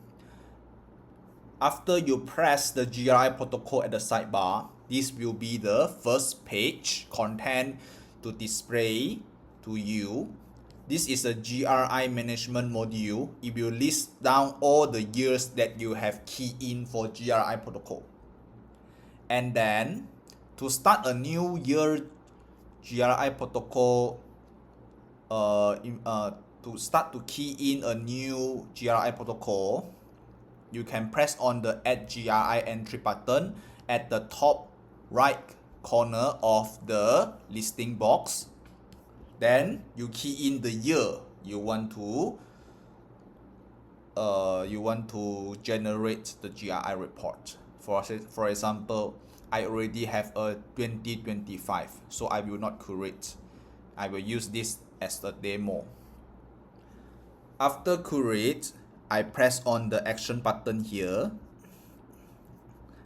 After you press the GRI protocol at the sidebar, this will be the first page content to display to you. This is a GRI management module. It will list down all the years that you have keyed in for GRI protocol. And then to start a new year GRI protocol, to start to key in a new GRI protocol, you can press on the Add GRI Entry button at the top right corner of the listing box. Then you key in the year you want to generate the GRI report. For example, I already have a 2025, so I will not create. I will use this as a demo. After create, I press on the action button here.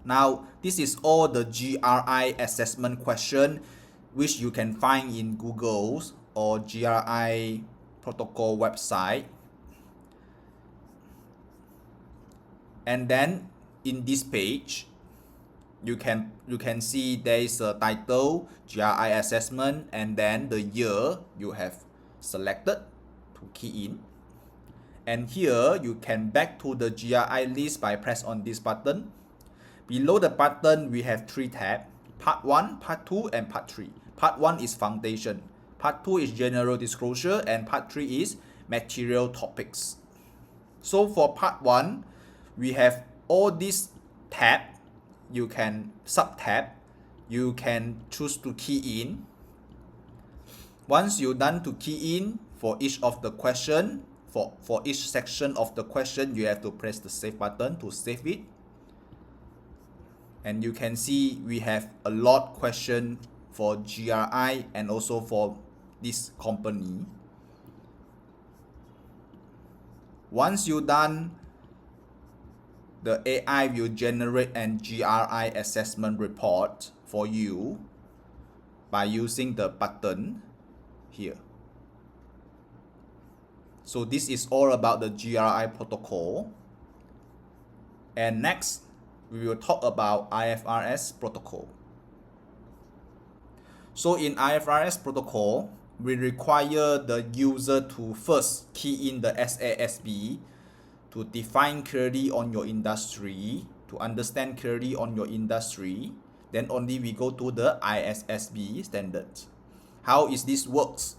Now, this is all the GRI assessment question which you can find in Google's or GRI protocol website. And then in this page, you can see there is a title, GRI assessment, and then the year you have selected to key in. And here you can back to the GRI list by press on this button. Below the button we have 3 tabs: part 1, part 2, and part 3. Part 1 is foundation, part 2 is general disclosure, and part 3 is material topics. So for part 1, we have all these tabs. You can sub-tab, you can choose to key in. Once you're done to key in for each of the question, for each section of the question, you have to press the save button to save it. And you can see we have a lot question for GRI and also for this company. Once you're done, the AI will generate an GRI assessment report for you by using the button here. So this is all about the GRI protocol. And next, we will talk about IFRS protocol. So in IFRS protocol, we require the user to first key in the SASB to define clearly on your industry, to understand clearly on your industry. Then only we go to the ISSB standards. How is this works?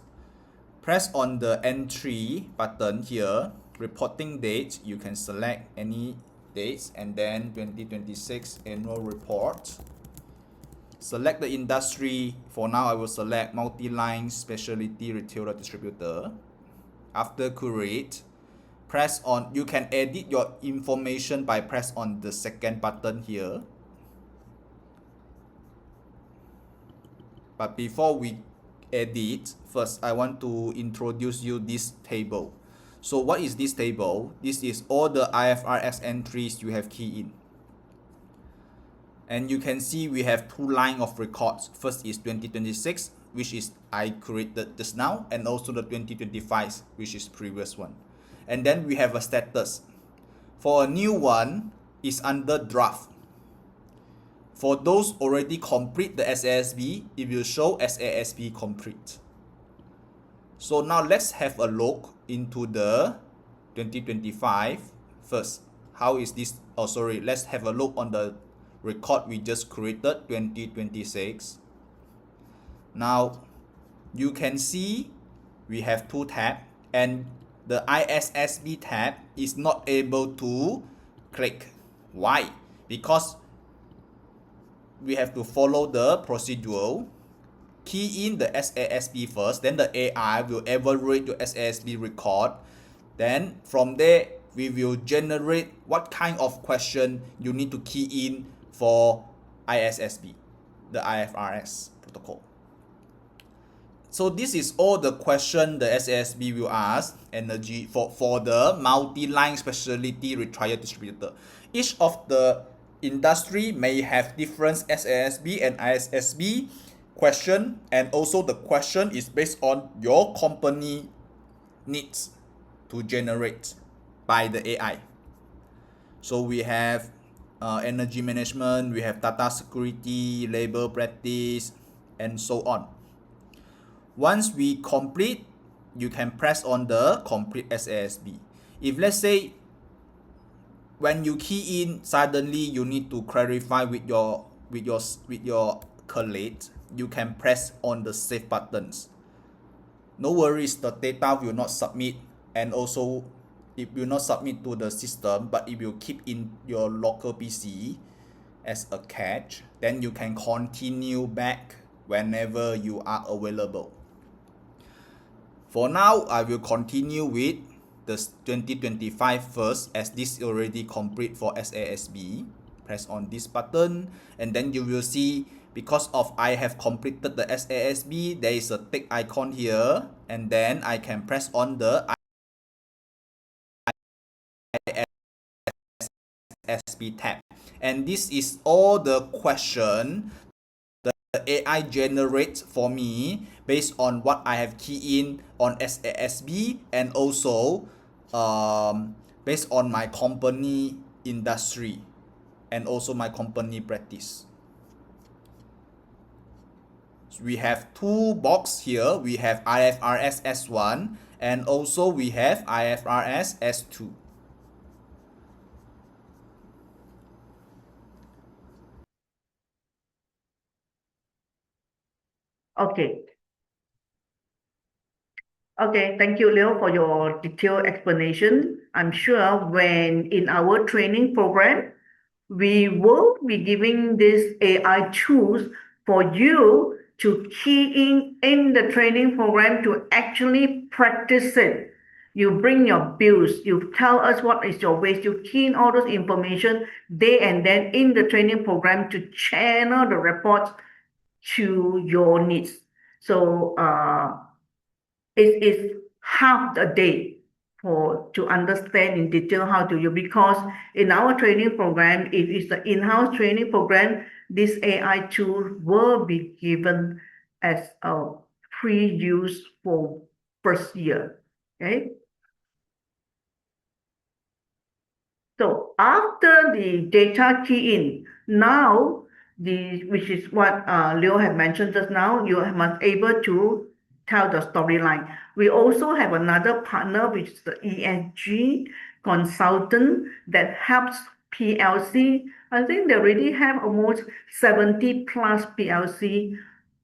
Press on the entry button here, reporting date. You can select any dates and then 2026 annual report. Select the industry. For now, I will select multi-line specialty retailer distributor. After create, press on. You can edit your information by press on the second button here. But before we edit, first I want to introduce you this table. So what is this table? This is all the IFRS entries you have keyed in. And you can see we have 2 lines of records. First is 2026, which is I created just now, and also the 2025, which is previous one. And then we have a status. For a new one, is under draft. For those already complete the SASB, it will show SASB complete. So now let's have a look into the 2025 first. How is this? Oh, sorry. Let's have a look on the record we just created, 2026. Now, you can see we have 2 tabs, and the ISSB tab is not able to click. Why? Because we have to follow the procedure. Key in the SASB first, then the AI will evaluate your SASB record. Then from there, we will generate what kind of question you need to key in for ISSB, the IFRS protocol. So this is all the question the SASB will ask energy for the multi-line specialty retailer distributor. Each of the industry may have different SASB and ISSB question, and also the question is based on your company needs to generate by the AI. So we have energy management, we have data security, labor practice, and so on. Once we complete, you can press on the complete SASB. If let's say when you key in, suddenly you need to clarify with your colleague, you can press on the save buttons. No worries, the data will not submit, and also it will not submit to the system, but it will keep in your local PC as a cache. Then you can continue back whenever you are available. For now, I will continue with the 2025 first, as this is already complete for SASB. Press on this button, and then you will see, because of I have completed the SASB, there is a tick icon here, and then I can press on the ISSB tab. And this is all the question the AI generates for me based on what I have keyed in on SASB, and also based on my company industry and also my company practice. We have two box here. We have IFRS S1 and also we have IFRS S2. Okay. Okay, thank you, Leo, for your detailed explanation. I'm sure when in our training program, we will be giving these AI tools for you to key in the training program to actually practice it. You bring your bills, you tell us what is your waste, you key in all those information day and then in the training program to channel the reports to your needs. So it is half a day for to understand in detail how to use, because in our training program, if it's the in-house training program, this AI tool will be given as a free use for first year. Okay. So after the data key in, now which is what Leo had mentioned just now, you must able to tell the storyline. We also have another partner, which is the ESG consultant that helps PLC. I think they already have almost 70 plus PLC,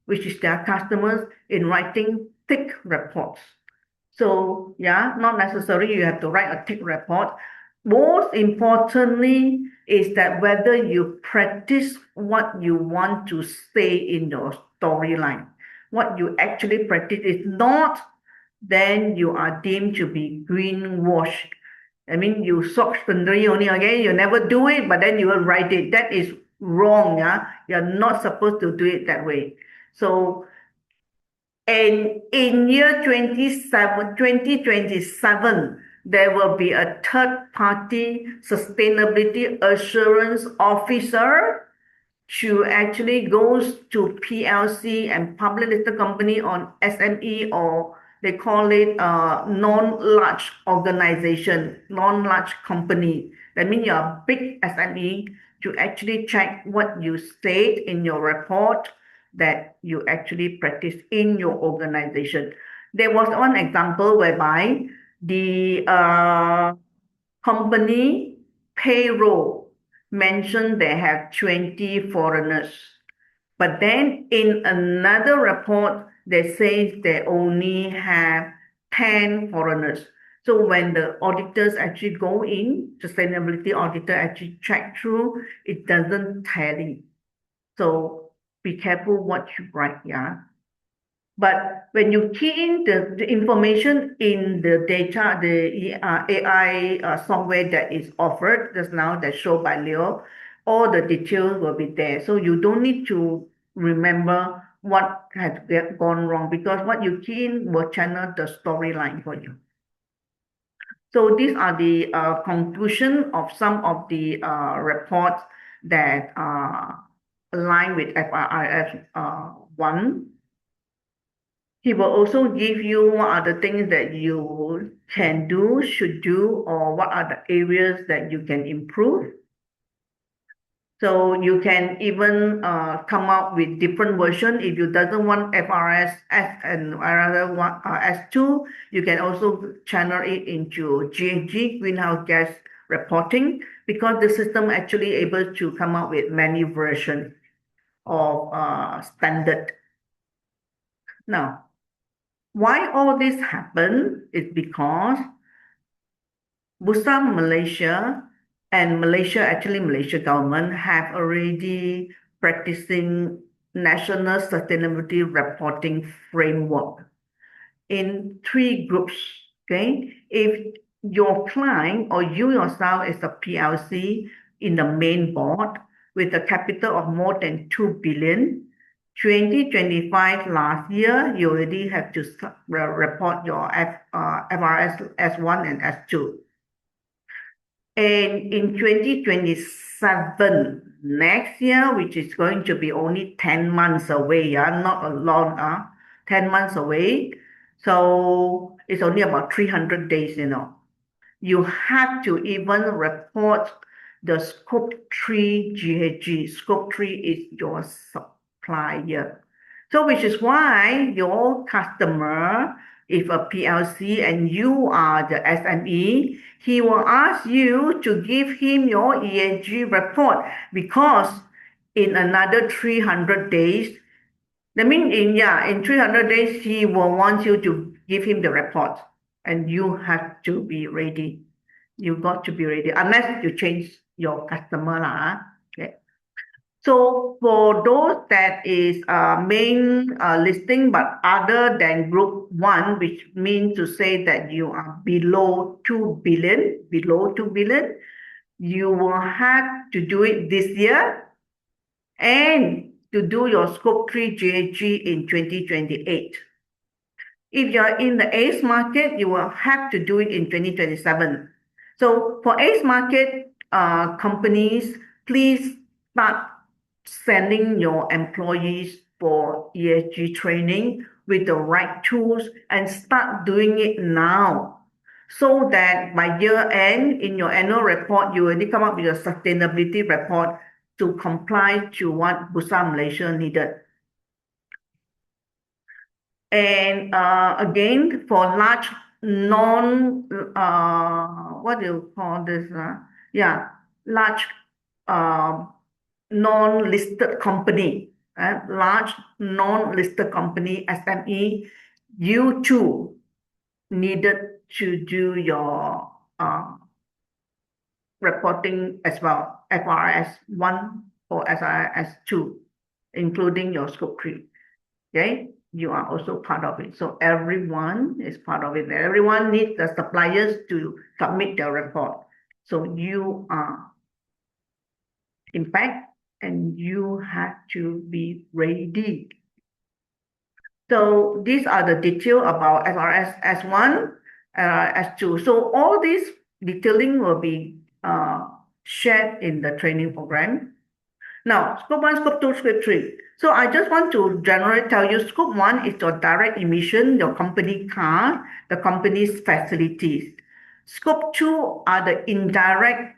which is their customers, in writing thick reports. So yeah, not necessarily you have to write a thick report. Most importantly is that whether you practice what you want to say in your storyline. What you actually practice is not, then you are deemed to be greenwashed. I mean, you sock sundry only again, you never do it, but then you will write it. That is wrong. Yeah? You're not supposed to do it that way. So and in year 2027, there will be a third-party sustainability assurance officer to actually goes to PLC and public listed company on SME, or they call it non-large organization, non-large company. That means you're a big SME, to actually check what you state in your report that you actually practice in your organization. There was one example whereby the company payroll mentioned they have 20 foreigners. But then in another report, they say they only have 10 foreigners. So when the auditors actually go in, sustainability auditor actually check through, it doesn't tally. So be careful what you write, yeah. But when you key in the information in the data, the AI software that is offered just now, that shown by Leo, all the details will be there. So you don't need to remember what has gone wrong, because what you key in will channel the storyline for you. So these are the conclusion of some of the reports that align with FRIS 1. He will also give you what are the things that you can do, should do, or what are the areas that you can improve. So you can even come up with different version. If you doesn't want FRS S and rather want S2, you can also channel it into GHG, greenhouse gas reporting, because the system actually able to come up with many versions of standard. Now, why all this happen is because Bursa Malaysia and Malaysia government have already practicing national sustainability reporting framework in 3 groups. Okay, if your client or you yourself is a PLC in the main board with a capital of more than 2 billion, 2025 last year, you already have to report your FRS S1 and S2. And in 2027, next year, which is going to be only 10 months away, yeah, not a long, 10 months away. So it's only about 300 days, You have to even report the scope 3 GHG. Scope 3 is your supplier. So which is why your customer, if a PLC and you are the SME, he will ask you to give him your ESG report, because in another 300 days, that means in 300 days, he will want you to give him the report, and you have to be ready. You got to be ready, unless you change your customer lah. Okay. So for those that is main listing, but other than group 1, which means to say that you are below 2 billion, you will have to do it this year, and to do your scope 3 GHG in 2028. If you're in the ACE market, you will have to do it in 2027. So for ACE market companies, please start sending your employees for ESG training with the right tools, and start doing it now, so that by year end, in your annual report, you already come up with a sustainability report to comply to what Bursa Malaysia needed. And again, for large what do you call this? Large non-listed company, large non-listed company, SME, you too needed to do your reporting as well, FRS 1 or SRS 2, including your scope 3. Okay, you are also part of it. So everyone is part of it. Everyone needs the suppliers to submit their report. So you are impact, and you have to be ready. So these are the detail about SRS S1, S2. So all this detailing will be shared in the training program. Now, scope 1, scope 2, scope 3. So I just want to generally tell you, scope 1 is your direct emission, your company car, the company's facilities. Scope 2 are the indirect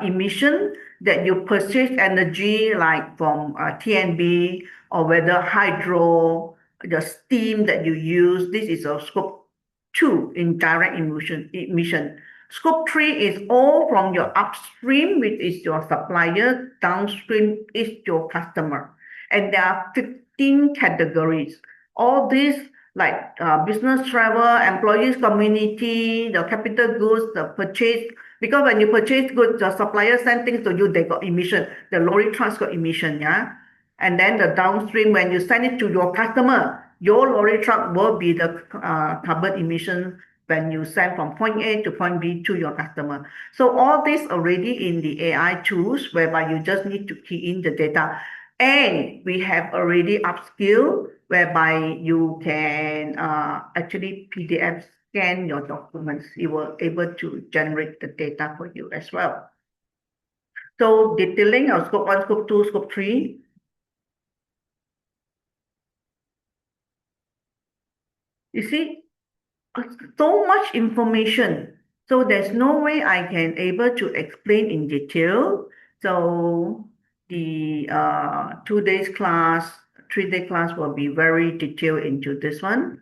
emission, that you purchase energy like from TNB, or whether hydro, the steam that you use. This is a scope 2, indirect emission. Scope 3 is all from your upstream, which is your supplier, downstream is your customer. And there are 15 categories. All these like business travel, employees, community, the capital goods, the purchase. Because when you purchase goods, the supplier send things to you, they got emission. The lorry trucks got emission, yeah? And then the downstream, when you send it to your customer, your lorry truck will be the carbon emission when you send from point A to point B to your customer. So all this already in the AI tools, whereby you just need to key in the data. And we have already upskilled, whereby you can actually PDF scan your documents. It will able to generate the data for you as well. So detailing of scope 1, scope 2, scope 3. You see, so much information. So there's no way I can able to explain in detail. So the 2 days class, 3-day class will be very detailed into this one.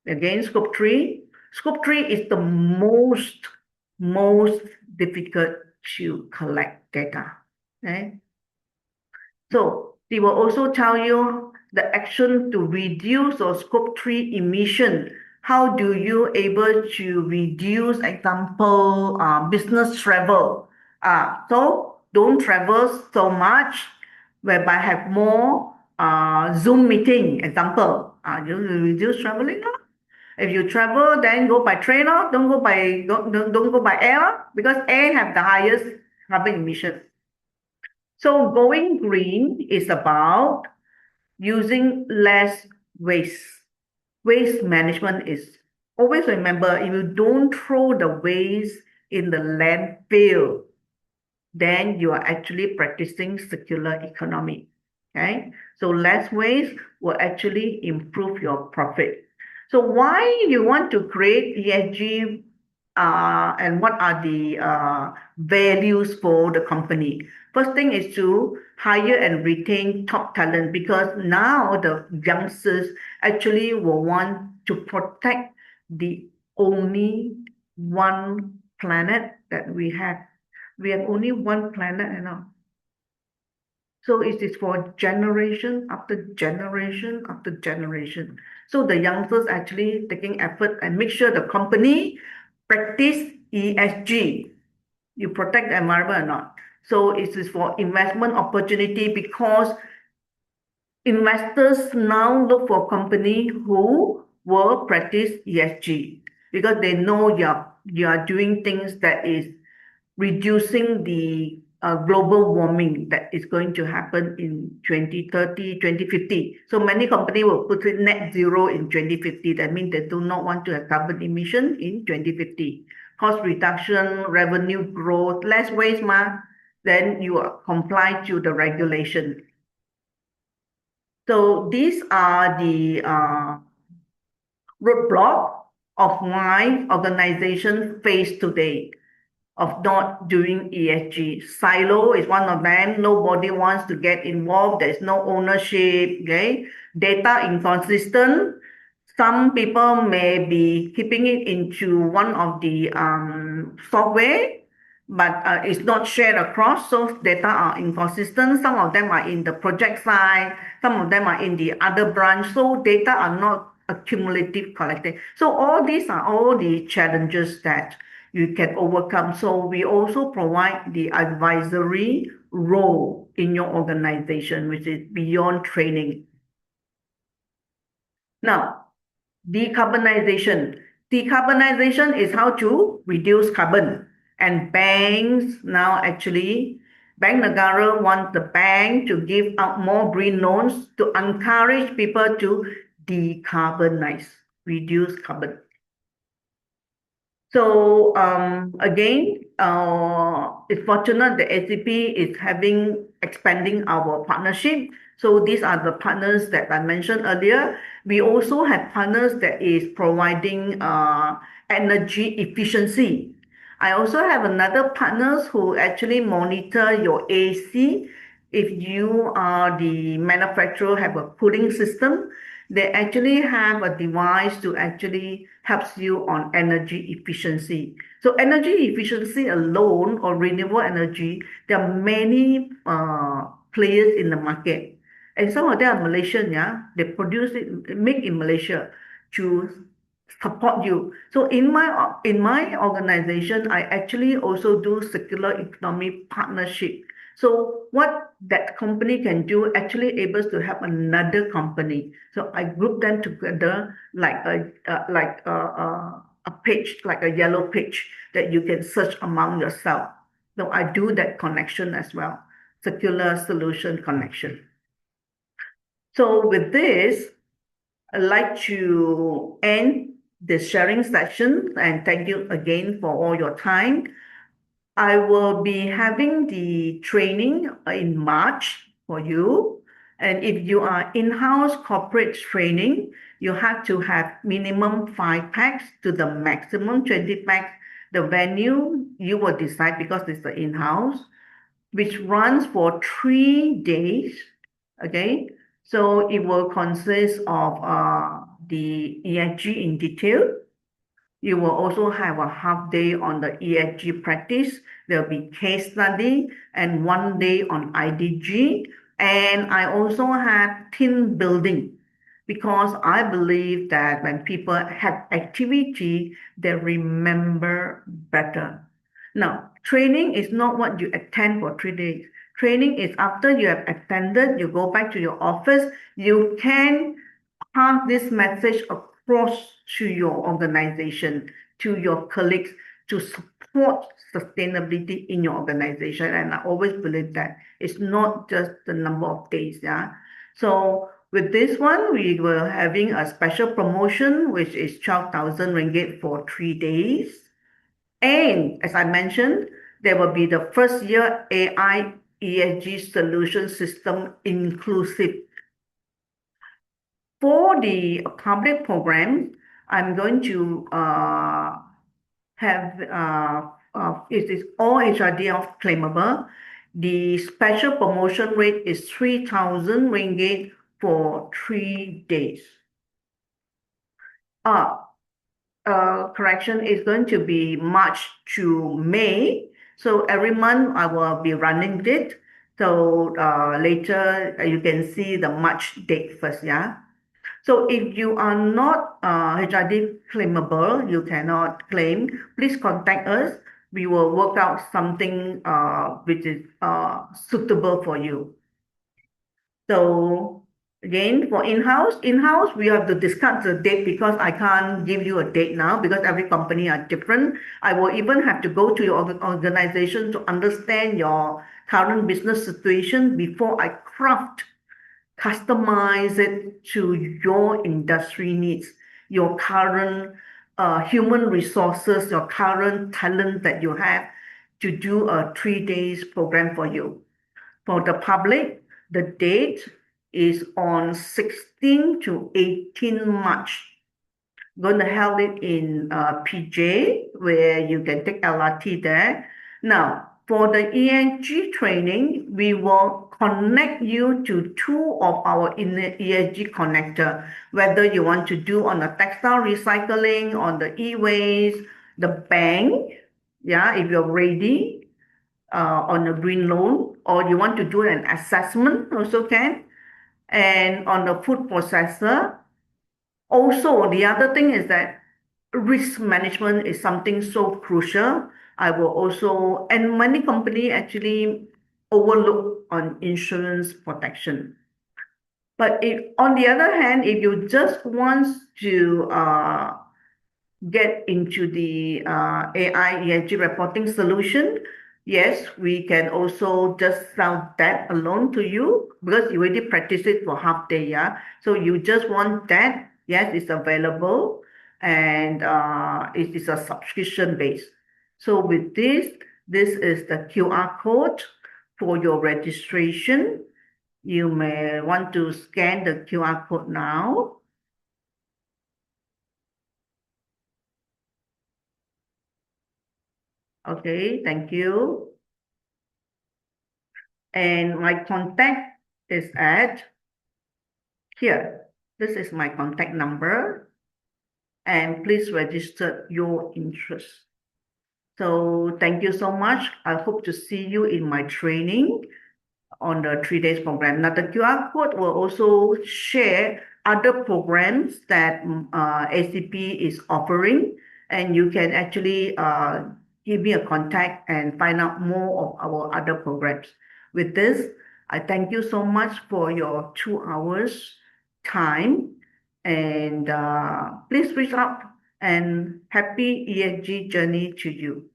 Again, scope 3. Scope 3 is the most difficult to collect data. Okay? So they will also tell you the action to reduce your scope 3 emission. How do you able to reduce, example, business travel? So don't travel so much, whereby have more Zoom meeting, example. You reduce traveling. If you travel, then go by train, don't go by air, because air have the highest carbon emission. So going green is about using less waste. Waste management is, always remember, if you don't throw the waste in the landfill, then you are actually practicing circular economy. Okay, so less waste will actually improve your profit. So why you want to create ESG and what are the values for the company. First thing is to hire and retain top talent, because now the youngsters actually will want to protect the only one planet that we have. We have only one planet, so it is for generation after generation after generation. So the youngsters actually taking effort and make sure the company practice ESG. You protect the environment or not. So it is for investment opportunity, because investors now look for company who will practice ESG, because they know you are doing things that is reducing the global warming that is going to happen in 2030, 2050. So many companies will put it net zero in 2050. That means they do not want to have carbon emission in 2050. Cost reduction, revenue growth, less waste, then you comply to the regulation. So these are the roadblock of why organization face today of not doing ESG. Silo is one of them. Nobody wants to get involved. There's no ownership. Okay, data inconsistent. Some people may be keeping it into one of the software, but it's not shared across, so data are inconsistent. Some of them are in the project side, some of them are in the other branch, so data are not accumulative collected. So all these are all the challenges that you can overcome. So we also provide the advisory role in your organization, which is beyond training. Now, decarbonization. Decarbonization is how to reduce carbon. And banks now actually, Bank Negara wants the bank to give out more green loans to encourage people to decarbonize, reduce carbon. So again, it's fortunate that ACP is expanding our partnership. So these are the partners that I mentioned earlier. We also have partners that is providing energy efficiency. I also have another partners who actually monitor your AC. If you are the manufacturer, have a cooling system, they actually have a device to actually helps you on energy efficiency. So energy efficiency alone or renewable energy, there are many players in the market. And some of them are Malaysian, yeah. They produce it, make in Malaysia to support you. So in my organization, I actually also do circular economy partnership. So what that company can do actually able to help another company. So I group them together like a page, like a yellow page that you can search among yourself. So I do that connection as well, circular solution connection. So with this, I'd like to end the sharing session and thank you again for all your time. I will be having the training in March for you. And if you are in-house corporate training, you have to have minimum 5 packs to the maximum 20 packs. The venue you will decide because it's the in-house, which runs for 3 days. Okay, so it will consist of the ESG in detail. You will also have a half day on the ESG practice. There'll be case study and 1 day on IDG. And I also have team building, because I believe that when people have activity, they remember better. Now, training is not what you attend for 3 days. Training is after you have attended, you go back to your office, you can pass this message across to your organization, to your colleagues, to support sustainability in your organization. And I always believe that it's not just the number of days. Yeah. So with this one, we were having a special promotion, which is 12,000 ringgit for 3 days. And as I mentioned, there will be the first year AI ESG solution system inclusive. For the public program, I'm going to have it is all HRD claimable. The special promotion rate is 3,000 ringgit for 3 days. Correction is going to be March to May. So every month I will be running it. So later you can see the March date first, yeah. So if you are not HRD claimable, you cannot claim, please contact us. We will work out something which is suitable for you. So again, for in-house, we have to discuss the date because I can't give you a date now because every company are different. I will even have to go to your organization to understand your current business situation before I customize it to your industry needs, your current human resources, your current talent that you have to do a 3 days program for you. For the public, the date is on 16 to 18 March. Going to hold it in PJ, where you can take LRT there. Now, for the ESG training, we will connect you to two of our ESG connector, whether you want to do on the textile recycling, on the e-waste, the bank, yeah, if you're ready, on a green loan, or you want to do an assessment also can, and on the food processor. Also, the other thing is that risk management is something so crucial. I will also, and many company actually overlook on insurance protection. But if, on the other hand, if you just want to get into the AI ESG reporting solution, yes, we can also just sell that alone to you because you already practice it for half day, yeah. So you just want that, yes, it's available, and it is a subscription base. So with this is the QR code for your registration. You may want to scan the QR code now. Okay, thank you. And my contact is at here. This is my contact number. And please register your interest. So thank you so much. I hope to see you in my training on the 3 days program. Now the QR code will also share other programs that ACP is offering, and you can actually give me a contact and find out more of our other programs. With this, I thank you so much for your 2 hours time, and please reach out, and happy ESG journey to you.